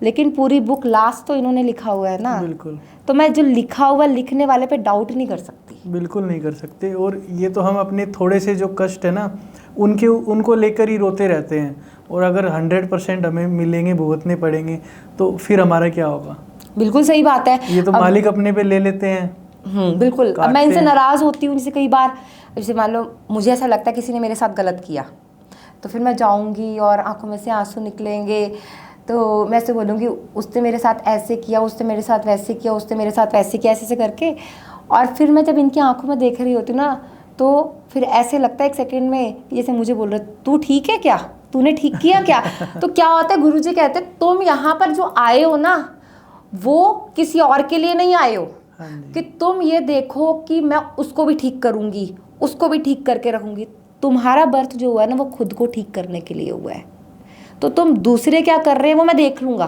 लेकिन पूरी बुक लास्ट तो इन्होंने लिखा हुआ है ना। बिल्कुल। तो मैं जो लिखा हुआ लिखने वाले पे डाउट नहीं कर सकती। बिल्कुल नहीं कर सकते। और ये तो हम अपने थोड़े से जो कष्ट है ना उनको लेकर ही रोते रहते हैं, और अगर 100% हमें मिलेंगे, भुगतने पड़ेंगे, तो फिर हमारा क्या होगा। बिल्कुल सही बात है। ये तो मालिक अपने पे ले लेते हैं। बिल्कुल। अब मैं इनसे नाराज़ होती हूँ, जैसे कई बार, जैसे मान लो मुझे ऐसा लगता है किसी ने मेरे साथ गलत किया, तो फिर मैं जाऊंगी और आंखों में से आंसू निकलेंगे, तो मैं ऐसे बोलूँगी उसने मेरे साथ ऐसे किया, उसने मेरे साथ वैसे किया, उसने मेरे साथ वैसे किया, ऐसे करके। और फिर मैं जब इनकी आंखों में देख रही होती हूँ ना, तो फिर ऐसे लगता है 1 सेकंड में जैसे मुझे बोल रहे तू ठीक है क्या, तूने ठीक किया क्या। तो क्या होता है, गुरुजी कहते हैं तुम यहाँ पर जो आए हो ना, वो किसी और के लिए नहीं आए हो, कि तुम ये देखो कि मैं उसको भी ठीक करूँगी, उसको भी ठीक करके रखूँगी। तुम्हारा बर्थ जो हुआ है ना, वो खुद को ठीक करने के लिए हुआ है। तो तुम दूसरे क्या कर रहे हैं वो मैं देख लूँगा।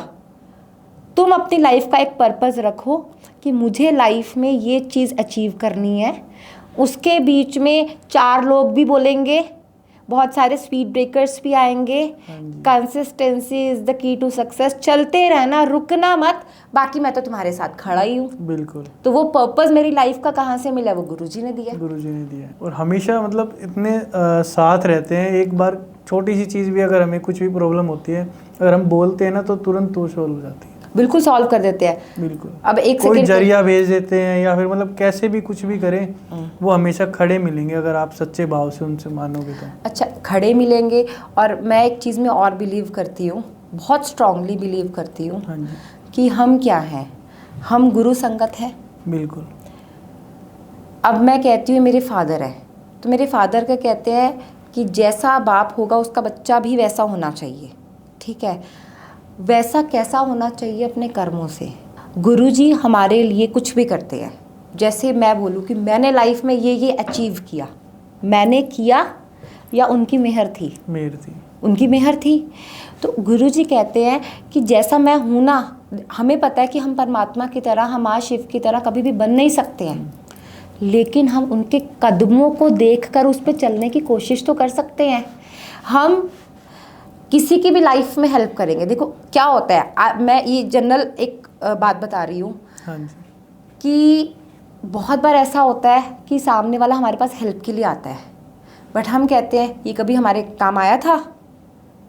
तुम अपनी लाइफ का एक पर्पज़ रखो कि मुझे लाइफ में ये चीज़ अचीव करनी है। उसके बीच में 4 लोग भी बोलेंगे, बहुत सारे स्पीड ब्रेकर्स भी आएंगे। Consistency is the key to success. चलते रहना, रुकना मत। बाकी मैं तो तुम्हारे साथ खड़ा ही हूँ। बिल्कुल। तो वो पर्पज़ मेरी लाइफ का कहाँ से मिला, वो गुरुजी ने दिया। गुरुजी ने दिया। और हमेशा मतलब इतने साथ रहते हैं। एक बार छोटी सी चीज़ भी अगर हमें कुछ भी प्रॉब्लम होती है, अगर हम बोलते हैं ना, तो तुरंत तो सॉल्व हो जाती है। बिल्कुल सॉल्व कर देते हैं। बिल्कुल। अब एक कोई जरिया भेज देते हैं, या फिर मतलब कैसे भी कुछ भी करें, वो हमेशा खड़े मिलेंगे अगर आप सच्चे भाव से उनसे मानोगे तो। अच्छा, खड़े मिलेंगे। और मैं एक चीज़ में और बिलीव करती हूँ, बहुत स्ट्रांगली बिलीव करती हूँ, कि हम क्या हैं, हम गुरु संगत है। बिल्कुल। अब मैं कहती हूँ मेरे फादर है, तो मेरे फादर का कहते हैं कि जैसा बाप होगा उसका बच्चा भी वैसा होना चाहिए। ठीक है, वैसा कैसा होना चाहिए, अपने कर्मों से। गुरुजी हमारे लिए कुछ भी करते हैं। जैसे मैं बोलूँ कि मैंने लाइफ में ये अचीव किया, मैंने किया या उनकी मेहर थी? मेहर थी। उनकी मेहर थी। तो गुरुजी कहते हैं कि जैसा मैं हूँ ना, हमें पता है कि हम परमात्मा की तरह, हम माँ शिव की तरह कभी भी बन नहीं सकते हैं, लेकिन हम उनके कदमों को देखकर उस पर चलने की कोशिश तो कर सकते हैं। हम किसी की भी लाइफ में हेल्प करेंगे। देखो क्या होता है, मैं ये जनरल एक बात बता रही हूँ, कि बहुत बार ऐसा होता है कि सामने वाला हमारे पास हेल्प के लिए आता है, बट हम कहते हैं ये कभी हमारे काम आया था,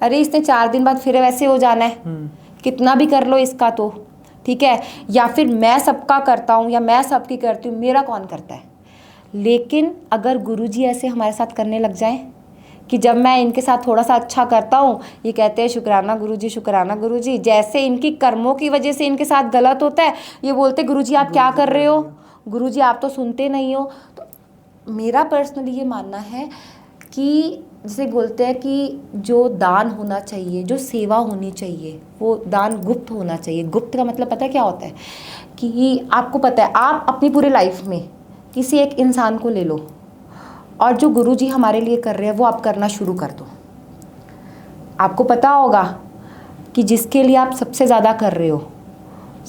अरे इसने 4 दिन बाद फिर वैसे हो जाना है, कितना भी कर लो इसका तो ठीक है, या फिर मैं सबका करता हूँ या मैं सबकी करती हूँ, मेरा कौन करता है। लेकिन अगर गुरुजी ऐसे हमारे साथ करने लग जाएं कि जब मैं इनके साथ थोड़ा सा अच्छा करता हूँ ये कहते हैं शुक्राना गुरुजी, शुक्राना गुरुजी। जैसे इनकी कर्मों की वजह से इनके साथ गलत होता है, ये बोलते गुरुजी आप क्या कर रहे हो, गुरुजी आप तो सुनते नहीं हो। तो मेरा पर्सनली ये मानना है कि जैसे बोलते हैं कि जो दान होना चाहिए, जो सेवा होनी चाहिए, वो दान गुप्त होना चाहिए। गुप्त का मतलब पता है क्या होता है कि आपको पता है, आप अपनी पूरी लाइफ में किसी एक इंसान को ले लो और जो गुरुजी हमारे लिए कर रहे हैं वो आप करना शुरू कर दो। आपको पता होगा कि जिसके लिए आप सबसे ज़्यादा कर रहे हो,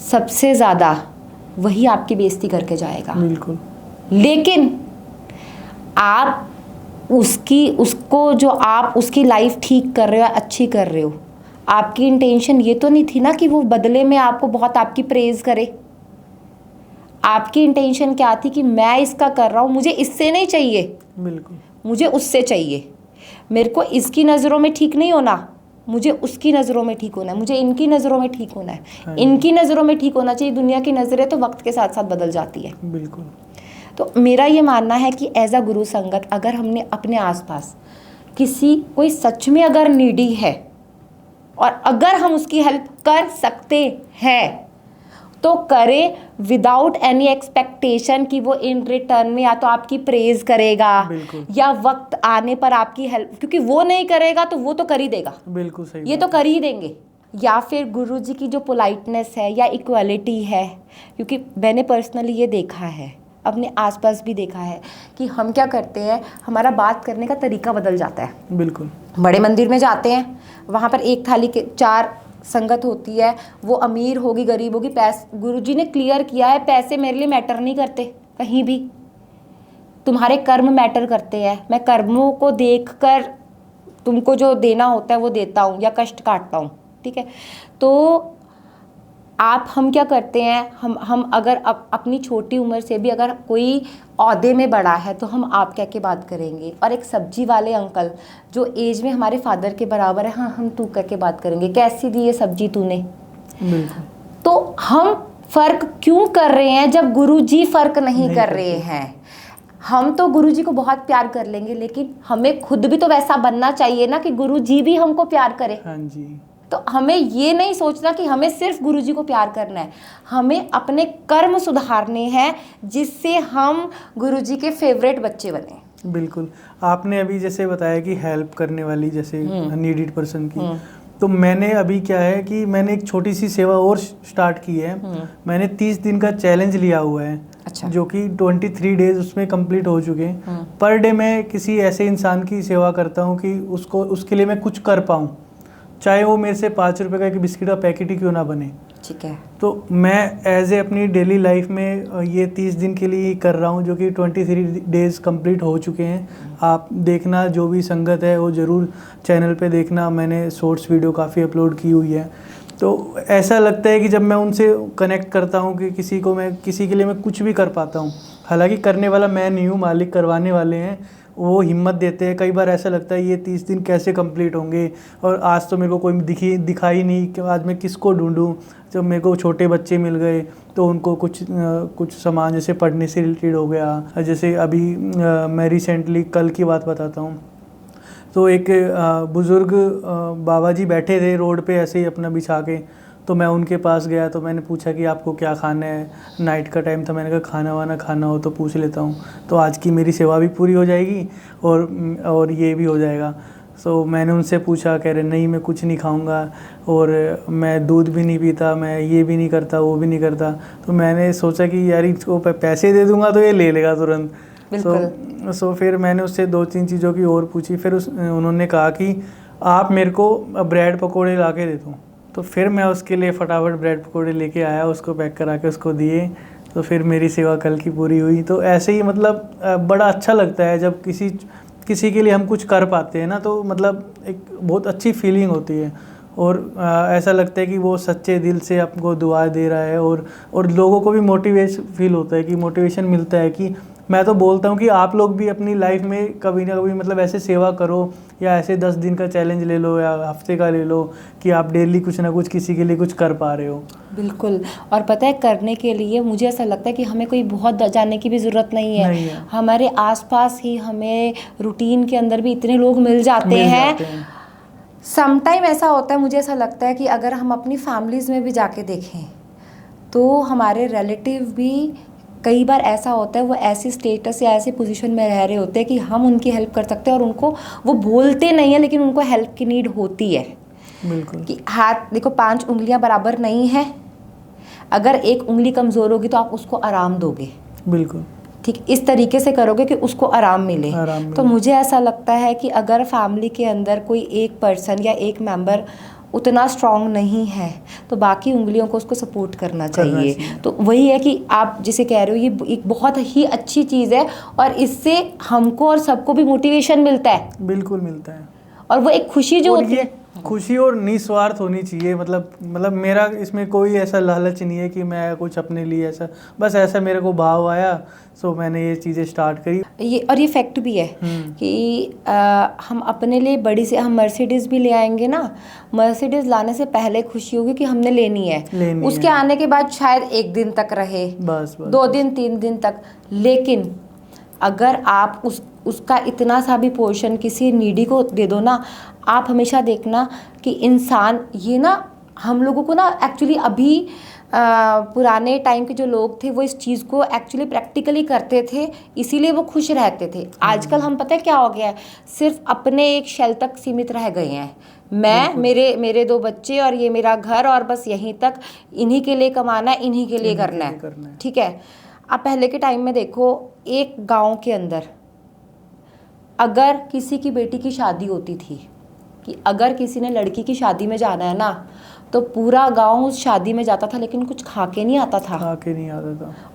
सबसे ज़्यादा वही आपकी बेइज्जती करके जाएगा। बिल्कुल। लेकिन आप उसको जो आप उसकी लाइफ ठीक कर रहे हो, अच्छी कर रहे हो, आपकी इंटेंशन ये तो नहीं थी ना कि वो बदले में आपको बहुत आपकी प्रेज़ करे। आपकी इंटेंशन क्या थी कि मैं इसका कर रहा हूँ, मुझे इससे नहीं चाहिए, बिल्कुल, मुझे उससे चाहिए। मेरे को इसकी नज़रों में ठीक नहीं होना, मुझे उसकी नज़रों में ठीक होना है, मुझे इनकी नज़रों में ठीक होना है, इनकी नज़रों में ठीक होना चाहिए। दुनिया की नज़रें तो वक्त के साथ साथ बदल जाती है। बिल्कुल। तो मेरा ये मानना है कि एज अ गुरु संगत अगर हमने अपने आसपास कोई सच में अगर नीडी है और अगर हम उसकी हेल्प कर सकते हैं तो करें, विदाउट एनी एक्सपेक्टेशन कि वो इन रिटर्न में या तो आपकी प्रेज करेगा या वक्त आने पर आपकी हेल्प, क्योंकि वो नहीं करेगा तो वो तो कर ही देगा। बिल्कुल सही, ये तो कर ही देंगे। या फिर गुरुजी की जो पोलाइटनेस है या इक्वालिटी है, क्योंकि मैंने पर्सनली ये देखा है, अपने आसपास भी देखा है कि हम क्या करते हैं, हमारा बात करने का तरीका बदल जाता है। बिल्कुल। बड़े मंदिर में जाते हैं, वहाँ पर एक थाली के 4 संगत होती है, वो अमीर होगी गरीब होगी, गुरुजी ने क्लियर किया है पैसे मेरे लिए मैटर नहीं करते कहीं भी, तुम्हारे कर्म मैटर करते हैं। मैं कर्मों को देखकर तुमको जो देना होता है वो देता हूँ या कष्ट काटता हूँ, ठीक है। तो हम क्या करते हैं, हम अगर अपनी छोटी उम्र से भी अगर कोई औहदे में बड़ा है तो हम आप कह के बात करेंगे, और एक सब्जी वाले अंकल जो एज में हमारे फादर के बराबर है, हाँ हम तू कह के बात करेंगे, कैसी दी ये सब्जी तूने। तो हम फ़र्क क्यों कर रहे हैं जब गुरुजी फ़र्क नहीं कर रहे हैं। हम तो गुरुजी को बहुत प्यार कर लेंगे, लेकिन हमें खुद भी तो वैसा बनना चाहिए ना कि गुरुजी भी हमको प्यार करे। हाँ जी। तो हमें ये नहीं सोचना कि हमें सिर्फ गुरुजी को प्यार करना है, हमें अपने कर्म सुधारने हैं जिससे हम गुरुजी के फेवरेट बच्चे बने। बिल्कुल। आपने अभी जैसे बताया कि हेल्प करने वाली, जैसे नीडेड पर्सन की, तो मैंने अभी क्या है कि मैंने एक छोटी सी सेवा और स्टार्ट की है। मैंने 30 दिन का चैलेंज लिया हुआ है। अच्छा। जो कि 23 डेज उसमें कंप्लीट हो चुके हैं। पर डे मैं किसी ऐसे इंसान की सेवा करता हूँ कि उसके लिए मैं कुछ कर पाऊँ, चाहे वो मेरे से 5 रुपए का एक बिस्किट का पैकेट ही क्यों ना बने। ठीक है। तो मैं एज ए अपनी डेली लाइफ में ये 30 दिन के लिए कर रहा हूँ, जो कि 23 डेज कंप्लीट हो चुके हैं। आप देखना, जो भी संगत है वो ज़रूर चैनल पे देखना, मैंने शॉर्ट्स वीडियो काफ़ी अपलोड की हुई है। तो ऐसा लगता है कि जब मैं उनसे कनेक्ट करता हूँ कि किसी के लिए मैं कुछ भी कर पाता हूँ। हालांकि करने वाला मैं नहीं हूँ, मालिक करवाने वाले हैं, वो हिम्मत देते हैं। कई बार ऐसा लगता है ये 30 दिन कैसे कंप्लीट होंगे, और आज तो मेरे को कोई दिखाई नहीं कि आज मैं किसको ढूंढूं। जब मेरे को छोटे बच्चे मिल गए तो उनको कुछ सामान जैसे पढ़ने से रिलेटेड हो गया। जैसे अभी मैं रिसेंटली कल की बात बताता हूँ, तो एक बुज़ुर्ग बाबा जी बैठे थे रोड पे ऐसे ही अपना बिछा के, तो मैं उनके पास गया। तो मैंने पूछा कि आपको क्या खाना है, नाइट का टाइम था, मैंने कहा खाना वाना खाना हो तो पूछ लेता हूँ, तो आज की मेरी सेवा भी पूरी हो जाएगी और ये भी हो जाएगा। तो मैंने उनसे पूछा, कह रहे नहीं मैं कुछ नहीं खाऊंगा, और मैं दूध भी नहीं पीता, मैं ये भी नहीं करता, वो भी नहीं करता। तो मैंने सोचा कि यार इसको पैसे दे दूंगा तो ये ले लेगा तुरंत। सो फिर मैंने उससे 2-3 चीज़ों की और पूछी। फिर उन्होंने कहा कि आप मेरे को ब्रेड पकौड़े ला के दे दो। तो फिर मैं उसके लिए फटाफट ब्रेड पकौड़े लेके आया, उसको पैक करा के उसको दिए। तो फिर मेरी सेवा कल की पूरी हुई। तो ऐसे ही मतलब बड़ा अच्छा लगता है जब किसी के लिए हम कुछ कर पाते हैं ना, तो मतलब एक बहुत अच्छी फीलिंग होती है। और ऐसा लगता है कि वो सच्चे दिल से आपको दुआ दे रहा है, और लोगों को भी मोटिवेशन फील होता है, कि मोटिवेशन मिलता है। कि मैं तो बोलता हूँ कि आप लोग भी अपनी लाइफ में कभी ना कभी मतलब ऐसे सेवा करो, या ऐसे 10 दिन का चैलेंज ले लो या हफ्ते का ले लो, कि आप डेली कुछ ना कुछ किसी के लिए कुछ कर पा रहे हो। बिल्कुल। और पता है, करने के लिए मुझे ऐसा लगता है कि हमें कोई बहुत जाने की भी ज़रूरत नहीं है। हमारे आसपास ही हमें रूटीन के अंदर भी इतने लोग मिल जाते हैं। समटाइम ऐसा होता है, मुझे ऐसा लगता है कि अगर हम अपनी फैमिलीज़ में भी जाके देखें तो हमारे रिलेटिव भी कई बार ऐसा होता है, वो ऐसी स्टेटस या ऐसी पोजीशन में रह रहे होते हैं कि हम उनकी हेल्प कर सकते हैं, और उनको वो बोलते नहीं है लेकिन उनको हेल्प की नीड होती है। बिल्कुल। कि हाथ देखो, 5 उंगलियां बराबर नहीं है, अगर एक उंगली कमज़ोर होगी तो आप उसको आराम दोगे। बिल्कुल। ठीक, इस तरीके से करोगे कि उसको आराम मिले। तो मुझे ऐसा लगता है कि अगर फैमिली के अंदर कोई एक पर्सन या एक मेंबर उतना स्ट्रांग नहीं है तो बाकी उंगलियों को उसको सपोर्ट करना चाहिए। तो वही है कि आप जिसे कह रहे हो, ये एक बहुत ही अच्छी चीज़ है, और इससे हमको और सबको भी मोटिवेशन मिलता है। बिल्कुल मिलता है। और वो एक खुशी जो होती है, खुशी और निस्वार्थ होनी चाहिए। मतलब मेरा इसमें कोई ऐसा लालच नहीं है कि मैं कुछ अपने लिए ऐसा, बस ऐसा मेरे को भाव आया सो मैंने ये चीज़ें स्टार्ट करी। ये फैक्ट भी है कि हम अपने लिए बड़ी से हम मर्सिडीज़ भी ले आएंगे ना, मर्सिडीज़ लाने से पहले खुशी होगी कि हमने लेनी है, उसके आने के बाद शायद 1 दिन तक रहे, बस 2 दिन 3 दिन तक। लेकिन अगर आप उसका इतना सा भी पोर्शन किसी नीडी को दे दो ना, आप हमेशा देखना कि इंसान ये ना, हम लोगों को ना एक्चुअली अभी पुराने टाइम के जो लोग थे वो इस चीज़ को एक्चुअली प्रैक्टिकली करते थे, इसीलिए वो खुश रहते थे। आजकल हम पता है क्या हो गया है, सिर्फ अपने एक शेल तक सीमित रह गए हैं। मैं, मेरे 2 बच्चे और ये मेरा घर, और बस यहीं तक, इन्हीं के लिए कमाना है, इन्हीं के लिए करना है। ठीक है। अब पहले के टाइम में देखो, एक गांव के अंदर अगर किसी की बेटी की शादी होती थी, कि अगर किसी ने लड़की की शादी में जाना है ना, तो पूरा गांव उस शादी में जाता था, लेकिन कुछ खा के नहीं आता था,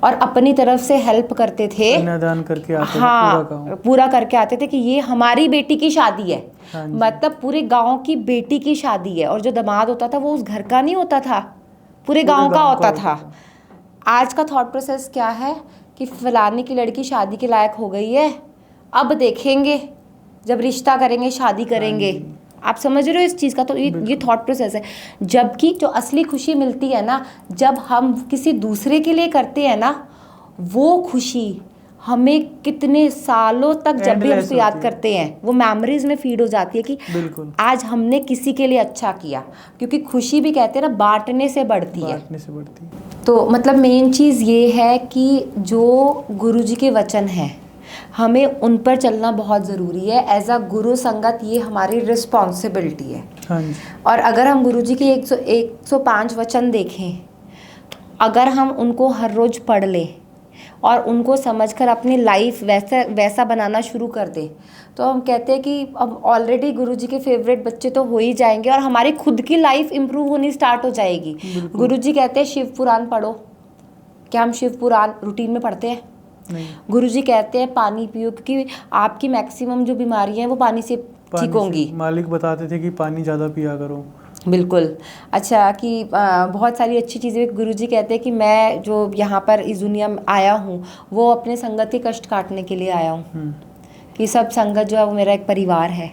और अपनी तरफ से हेल्प करते थे, अन्नदान करके आते थे, पूरा करके आते थे कि ये हमारी बेटी की शादी है। मतलब पूरे गांव की बेटी की शादी है, और जो दामाद होता था वो उस घर का नहीं होता था, पूरे गांव का होता था। आज का थॉट प्रोसेस क्या है कि फलाने की लड़की शादी के लायक हो गई है, अब देखेंगे जब रिश्ता करेंगे, शादी करेंगे। आप समझ रहे हो इस चीज़ का? तो ये थॉट प्रोसेस है। जबकि जो असली खुशी मिलती है ना, जब हम किसी दूसरे के लिए करते हैं ना, वो खुशी हमें कितने सालों तक जब भी उसको याद करते हैं वो मेमोरीज में फीड हो जाती है कि आज हमने किसी के लिए अच्छा किया। क्योंकि खुशी भी कहते हैं ना, बांटने से बढ़ती है। तो मतलब मेन चीज़ ये है कि जो गुरुजी के वचन हैं, हमें उन पर चलना बहुत ज़रूरी है। एज अ गुरु संगत ये हमारी रिस्पॉन्सिबिलिटी है। हाँ जी। और अगर हम गुरुजी के 105 वचन देखें, अगर हम उनको हर रोज़ पढ़ लें और उनको समझकर अपनी लाइफ वैसा बनाना शुरू कर दें, तो हम कहते हैं कि अब ऑलरेडी गुरुजी के फेवरेट बच्चे तो हो ही जाएंगे, और हमारी खुद की लाइफ इम्प्रूव होनी स्टार्ट हो जाएगी। गुरुजी कहते हैं शिव पुराण पढ़ो। क्या हम शिव पुराण रूटीन में पढ़ते हैं? गुरुजी कहते हैं पानी पियो, क्योंकि आपकी मैक्सिमम जो बीमारियां हैं वो पानी से ठीक होंगी। मालिक बताते थे कि पानी ज़्यादा पिया करो। बिल्कुल। अच्छा, कि बहुत सारी अच्छी चीज़ें गुरुजी कहते हैं कि मैं जो यहाँ पर इस दुनिया में आया हूँ वो अपने संगत के कष्ट काटने के लिए आया हूँ, कि सब संगत जो है वो मेरा एक परिवार है।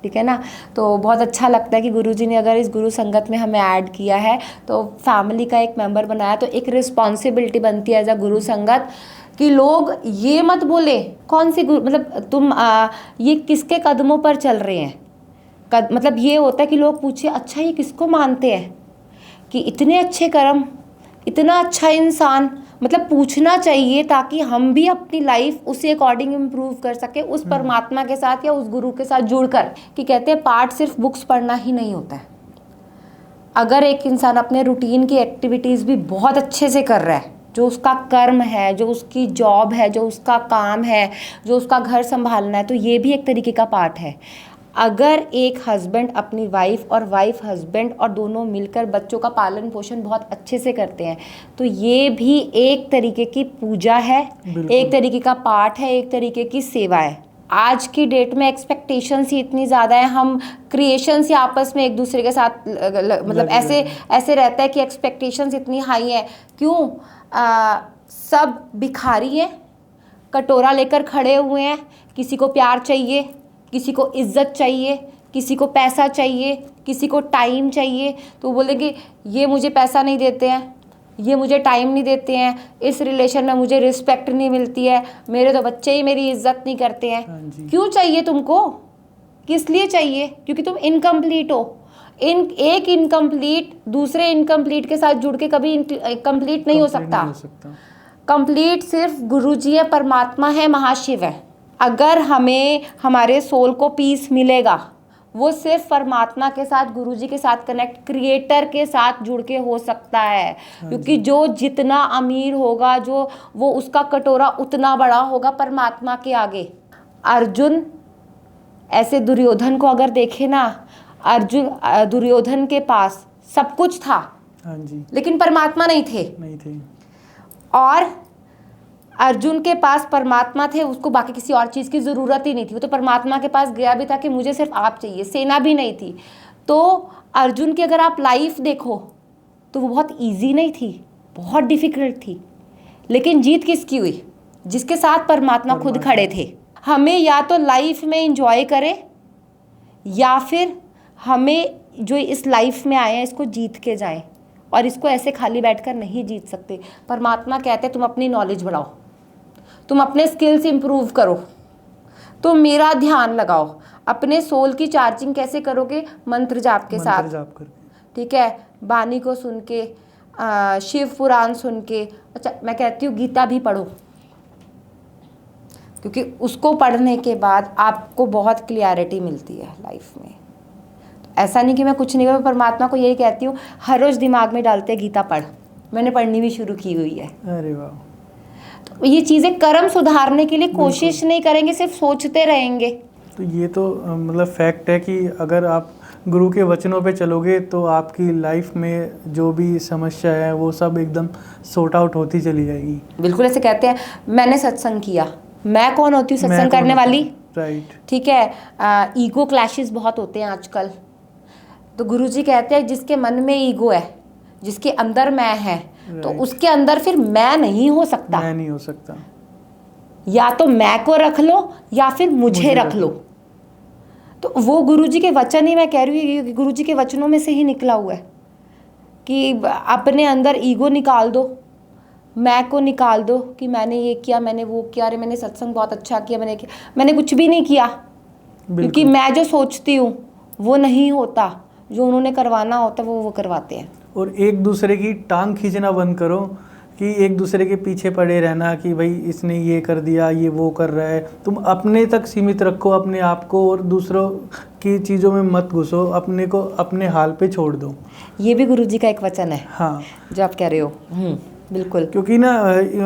ठीक है ना? तो बहुत अच्छा लगता है कि गुरुजी ने अगर इस गुरु संगत में हमें ऐड किया है, तो फैमिली का एक मेंबर बनाया, तो एक रिस्पॉन्सिबिलिटी बनती है एज अ गुरु संगत कि लोग ये मत बोले कौन सी मतलब तुम ये किसके कदमों पर चल रहे हैं। मतलब ये होता है कि लोग पूछे अच्छा ये किसको मानते हैं, कि इतने अच्छे कर्म, इतना अच्छा इंसान, मतलब पूछना चाहिए ताकि हम भी अपनी लाइफ उसी अकॉर्डिंग इम्प्रूव कर सके, उस परमात्मा के साथ या उस गुरु के साथ जुड़कर। कि कहते हैं पाठ सिर्फ बुक्स पढ़ना ही नहीं होता है। अगर एक इंसान अपने रूटीन की एक्टिविटीज़ भी बहुत अच्छे से कर रहा है, जो उसका कर्म है, जो उसकी जॉब है, जो उसका काम है, जो उसका घर संभालना है, तो ये भी एक तरीके का पाठ है। अगर एक हस्बैंड अपनी वाइफ और वाइफ हस्बैंड और दोनों मिलकर बच्चों का पालन पोषण बहुत अच्छे से करते हैं, तो ये भी एक तरीके की पूजा है, एक तरीके का पाठ है, एक तरीके की सेवा है। आज की डेट में एक्सपेक्टेशंस ही इतनी ज़्यादा है, हम क्रिएशंस ही आपस में एक दूसरे के साथ मतलब ऐसे रहता है कि एक्सपेक्टेशंस इतनी हाई है। क्यों? सब भिखारी हैं, कटोरा लेकर खड़े हुए हैं। किसी को प्यार चाहिए, किसी को इज्जत चाहिए, किसी को पैसा चाहिए, किसी को टाइम चाहिए। तो बोलेंगे ये मुझे पैसा नहीं देते हैं, ये मुझे टाइम नहीं देते हैं, इस रिलेशन में मुझे रिस्पेक्ट नहीं मिलती है, मेरे तो बच्चे ही मेरी इज्जत नहीं करते हैं। क्यों चाहिए तुमको? किस लिए चाहिए? क्योंकि तुम इनकम्प्लीट हो। एक इनकम्प्लीट दूसरे इनकम्प्लीट के साथ जुड़ के कभी कंप्लीट नहीं हो सकता। कंप्लीट सिर्फ गुरुजी है, परमात्मा है, महाशिव है। अगर हमें हमारे सोल को पीस मिलेगा वो सिर्फ परमात्मा के साथ, गुरुजी के साथ कनेक्ट, क्रिएटर के साथ जुड़ के हो सकता है। क्योंकि जो जितना अमीर होगा, जो वो उसका कटोरा उतना बड़ा होगा परमात्मा के आगे। अर्जुन ऐसे दुर्योधन को अगर देखे ना, दुर्योधन के पास सब कुछ था, हाँ जी, लेकिन परमात्मा नहीं थे। और अर्जुन के पास परमात्मा थे, उसको बाकी किसी और चीज़ की ज़रूरत ही नहीं थी। वो तो परमात्मा के पास गया भी था कि मुझे सिर्फ आप चाहिए, सेना भी नहीं थी। तो अर्जुन की अगर आप लाइफ देखो तो वो बहुत इजी नहीं थी, बहुत डिफ़िकल्ट थी। लेकिन जीत किसकी हुई? जिसके साथ परमात्मा खुद खड़े थे। हमें या तो लाइफ में इंजॉय करें, या फिर हमें जो इस लाइफ में आए हैं इसको जीत के जाएं। और इसको ऐसे खाली बैठकर नहीं जीत सकते। परमात्मा कहते हैं तुम अपनी नॉलेज बढ़ाओ, तुम अपने स्किल्स इंप्रूव करो, तुम मेरा ध्यान लगाओ। अपने सोल की चार्जिंग कैसे करोगे? मंत्र जाप के साथ, ठीक है, बानी को सुन के, शिव पुराण सुन के। अच्छा, मैं कहती हूँ गीता भी पढ़ो, क्योंकि उसको पढ़ने के बाद आपको बहुत क्लियरिटी मिलती है लाइफ में। ऐसा नहीं कि मैं कुछ नहीं करूँ, परमात्मा को यही कहती हूँ, हर रोज़ दिमाग में डालते गीता पढ़। मैंने पढ़नी भी शुरू की हुई है। अरे वाह। तो ये चीज़ें कर्म सुधारने के लिए कोशिश नहीं करेंगे, सिर्फ सोचते रहेंगे। तो ये तो मतलब फैक्ट है कि अगर आप गुरु के वचनों पे चलोगे तो आपकी लाइफ में जो भी समस्या है वो सब एकदम सॉर्ट आउट होती चली जाएगी। बिल्कुल ऐसे कहते हैं, मैंने सत्संग किया, मैं कौन होती हूँ सत्संग करने वाली? राइट, ठीक है। ईगो क्लैशेस बहुत होते हैं आजकल। तो गुरुजी कहते हैं जिसके मन में ईगो है, जिसके अंदर मैं है, तो उसके अंदर फिर मैं नहीं हो सकता। मैं नहीं हो सकता। या तो मैं को रख लो या फिर मुझे रख लो। तो वो गुरुजी के वचन ही, मैं कह रही हूँ गुरुजी के वचनों में से ही निकला हुआ है कि अपने अंदर ईगो निकाल दो, मैं को निकाल दो कि मैंने ये किया, मैंने वो किया, अरे मैंने सत्संग बहुत अच्छा किया, मैंने कुछ भी नहीं किया। क्योंकि मैं जो सोचती हूँ वो नहीं होता, जो उन्होंने करवाना होता है वो करवाते हैं। और एक दूसरे की टांग खींचना बंद करो कि एक दूसरे के पीछे पड़े रहना कि भाई इसने ये कर दिया, ये वो कर रहा है। तुम अपने तक सीमित रखो अपने आप को, और दूसरों की चीज़ों में मत घुसो, अपने को अपने हाल पे छोड़ दो। ये भी गुरुजी का एक वचन है, हाँ, जो आप कह रहे हो। बिल्कुल। क्योंकि ना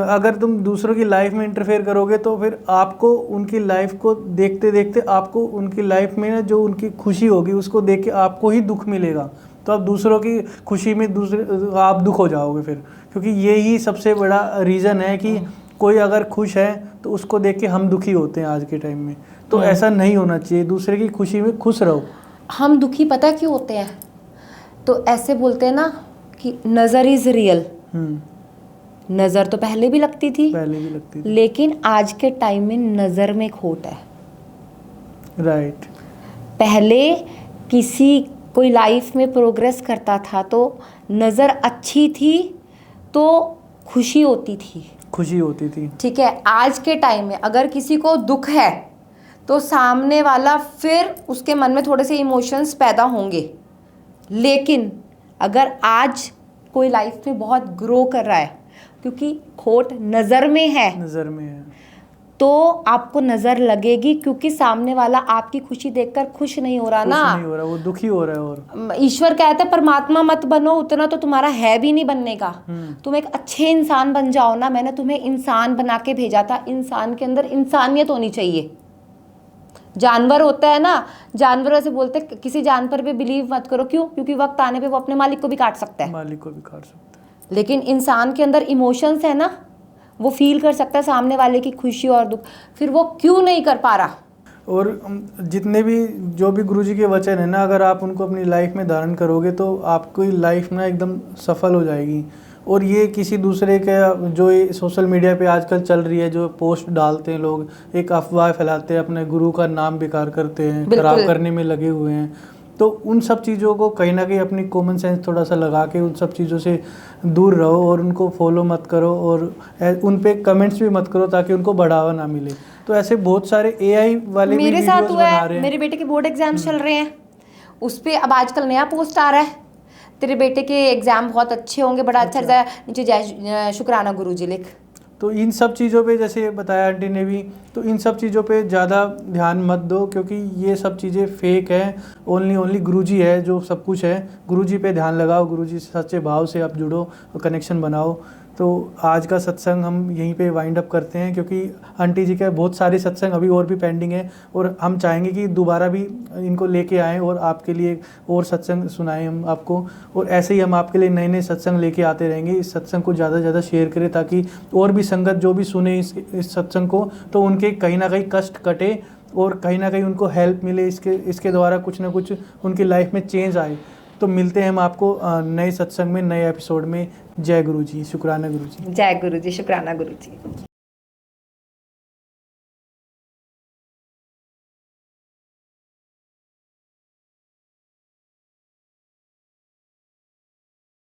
अगर तुम दूसरों की लाइफ में इंटरफेयर करोगे तो फिर आपको उनकी लाइफ को देखते देखते आपको उनकी लाइफ में ना जो उनकी खुशी होगी उसको देख के आपको ही दुख मिलेगा। तो आप दूसरों की खुशी में आप दुख हो जाओगे फिर, क्योंकि यही सबसे बड़ा रीज़न है कि कोई अगर खुश है तो उसको देख के हम दुखी होते हैं आज के टाइम में। तो ऐसा नहीं होना चाहिए, दूसरे की खुशी में खुश रहो। हम दुखी पता क्यों होते हैं? तो ऐसे बोलते हैं ना कि नज़र इज़ रियल। नज़र तो पहले भी लगती थी, लेकिन आज के टाइम में नज़र में खोट है। राइट। पहले कोई लाइफ में प्रोग्रेस करता था तो नज़र अच्छी थी तो खुशी होती थी। ठीक है। आज के टाइम में अगर किसी को दुख है तो सामने वाला, फिर उसके मन में थोड़े से इमोशंस पैदा होंगे। लेकिन अगर आज कोई लाइफ में बहुत ग्रो कर रहा है, क्योंकि खोट नज़र में है, तो आपको नज़र लगेगी, क्योंकि सामने वाला आपकी खुशी देखकर खुश नहीं हो रहा ना, नहीं हो रहा, वो दुखी हो रहा है। और ईश्वर कहता है परमात्मा मत बनो, उतना तो तुम्हारा है भी नहीं बनने का। तुम एक अच्छे इंसान बन जाओ ना। मैंने तुम्हें इंसान बना के भेजा था, इंसान के अंदर इंसानियत होनी चाहिए। जानवर होता है ना, जानवर से बोलते किसी जानवर पे बिलीव मत करो। क्यों? क्योंकि वक्त आने पे वो अपने मालिक को भी काट सकता है। लेकिन इंसान के अंदर इमोशंस है ना, वो फील कर सकता है सामने वाले की खुशी और दुख। फिर वो क्यों नहीं कर पा रहा? और जितने भी जो भी गुरुजी के वचन है ना, अगर आप उनको अपनी लाइफ में धारण करोगे तो आपकी लाइफ ना एकदम सफल हो जाएगी। और ये किसी दूसरे का जो ये सोशल मीडिया पे आजकल चल रही है, जो पोस्ट डालते हैं लोग, एक अफवाह फैलाते हैं, अपने गुरु का नाम बेकार करते हैं, खराब बिल्कुल। करने में लगे हुए हैं, तो उन सब चीज़ों को कहीं ना कहीं अपनी कॉमन सेंस थोड़ा सा लगा के उन सब चीज़ों से दूर रहो और उनको फॉलो मत करो और उन पे कमेंट्स भी मत करो ताकि उनको बढ़ावा ना मिले। तो ऐसे बहुत सारे एआई वाले भी मेरे वीडियोस साथ हुआ बना है, रहे हैं। मेरे बेटे के बोर्ड एग्जाम्स चल रहे हैं, उस पे अब आजकल नया पोस्ट आ रहा है, तेरे बेटे के एग्जाम बहुत अच्छे होंगे, बड़ा अच्छा रिजल्ट, नीचे जय शुक्राना गुरुजी लिख। तो इन सब चीज़ों पे जैसे बताया आंटी ने भी, तो इन सब चीज़ों पे ज़्यादा ध्यान मत दो क्योंकि ये सब चीज़ें फेक है। ओनली गुरुजी है जो सब कुछ है। गुरुजी पे ध्यान लगाओ, गुरुजी से सच्चे भाव से आप जुड़ो और कनेक्शन बनाओ। तो आज का सत्संग हम यहीं पे वाइंड अप करते हैं क्योंकि आंटी जी के बहुत सारे सत्संग अभी और भी पेंडिंग है और हम चाहेंगे कि दोबारा भी इनको लेके आएँ और आपके लिए और सत्संग सुनाएं हम आपको। और ऐसे ही हम आपके लिए नए नए सत्संग लेके आते रहेंगे। इस सत्संग को ज़्यादा से ज़्यादा शेयर करें ताकि और भी संगत जो भी सुने इस सत्संग को, तो उनके कहीं ना कहीं कष्ट कटे और कहीं ना कहीं उनको हेल्प मिले, इसके द्वारा कुछ ना कुछ उनकी लाइफ में चेंज आए। तो मिलते हैं हम आपको नए सत्संग में, नए एपिसोड में। जय गुरु जी, शुक्राना गुरु जी। जय गुरु जी, शुक्राना गुरु जी।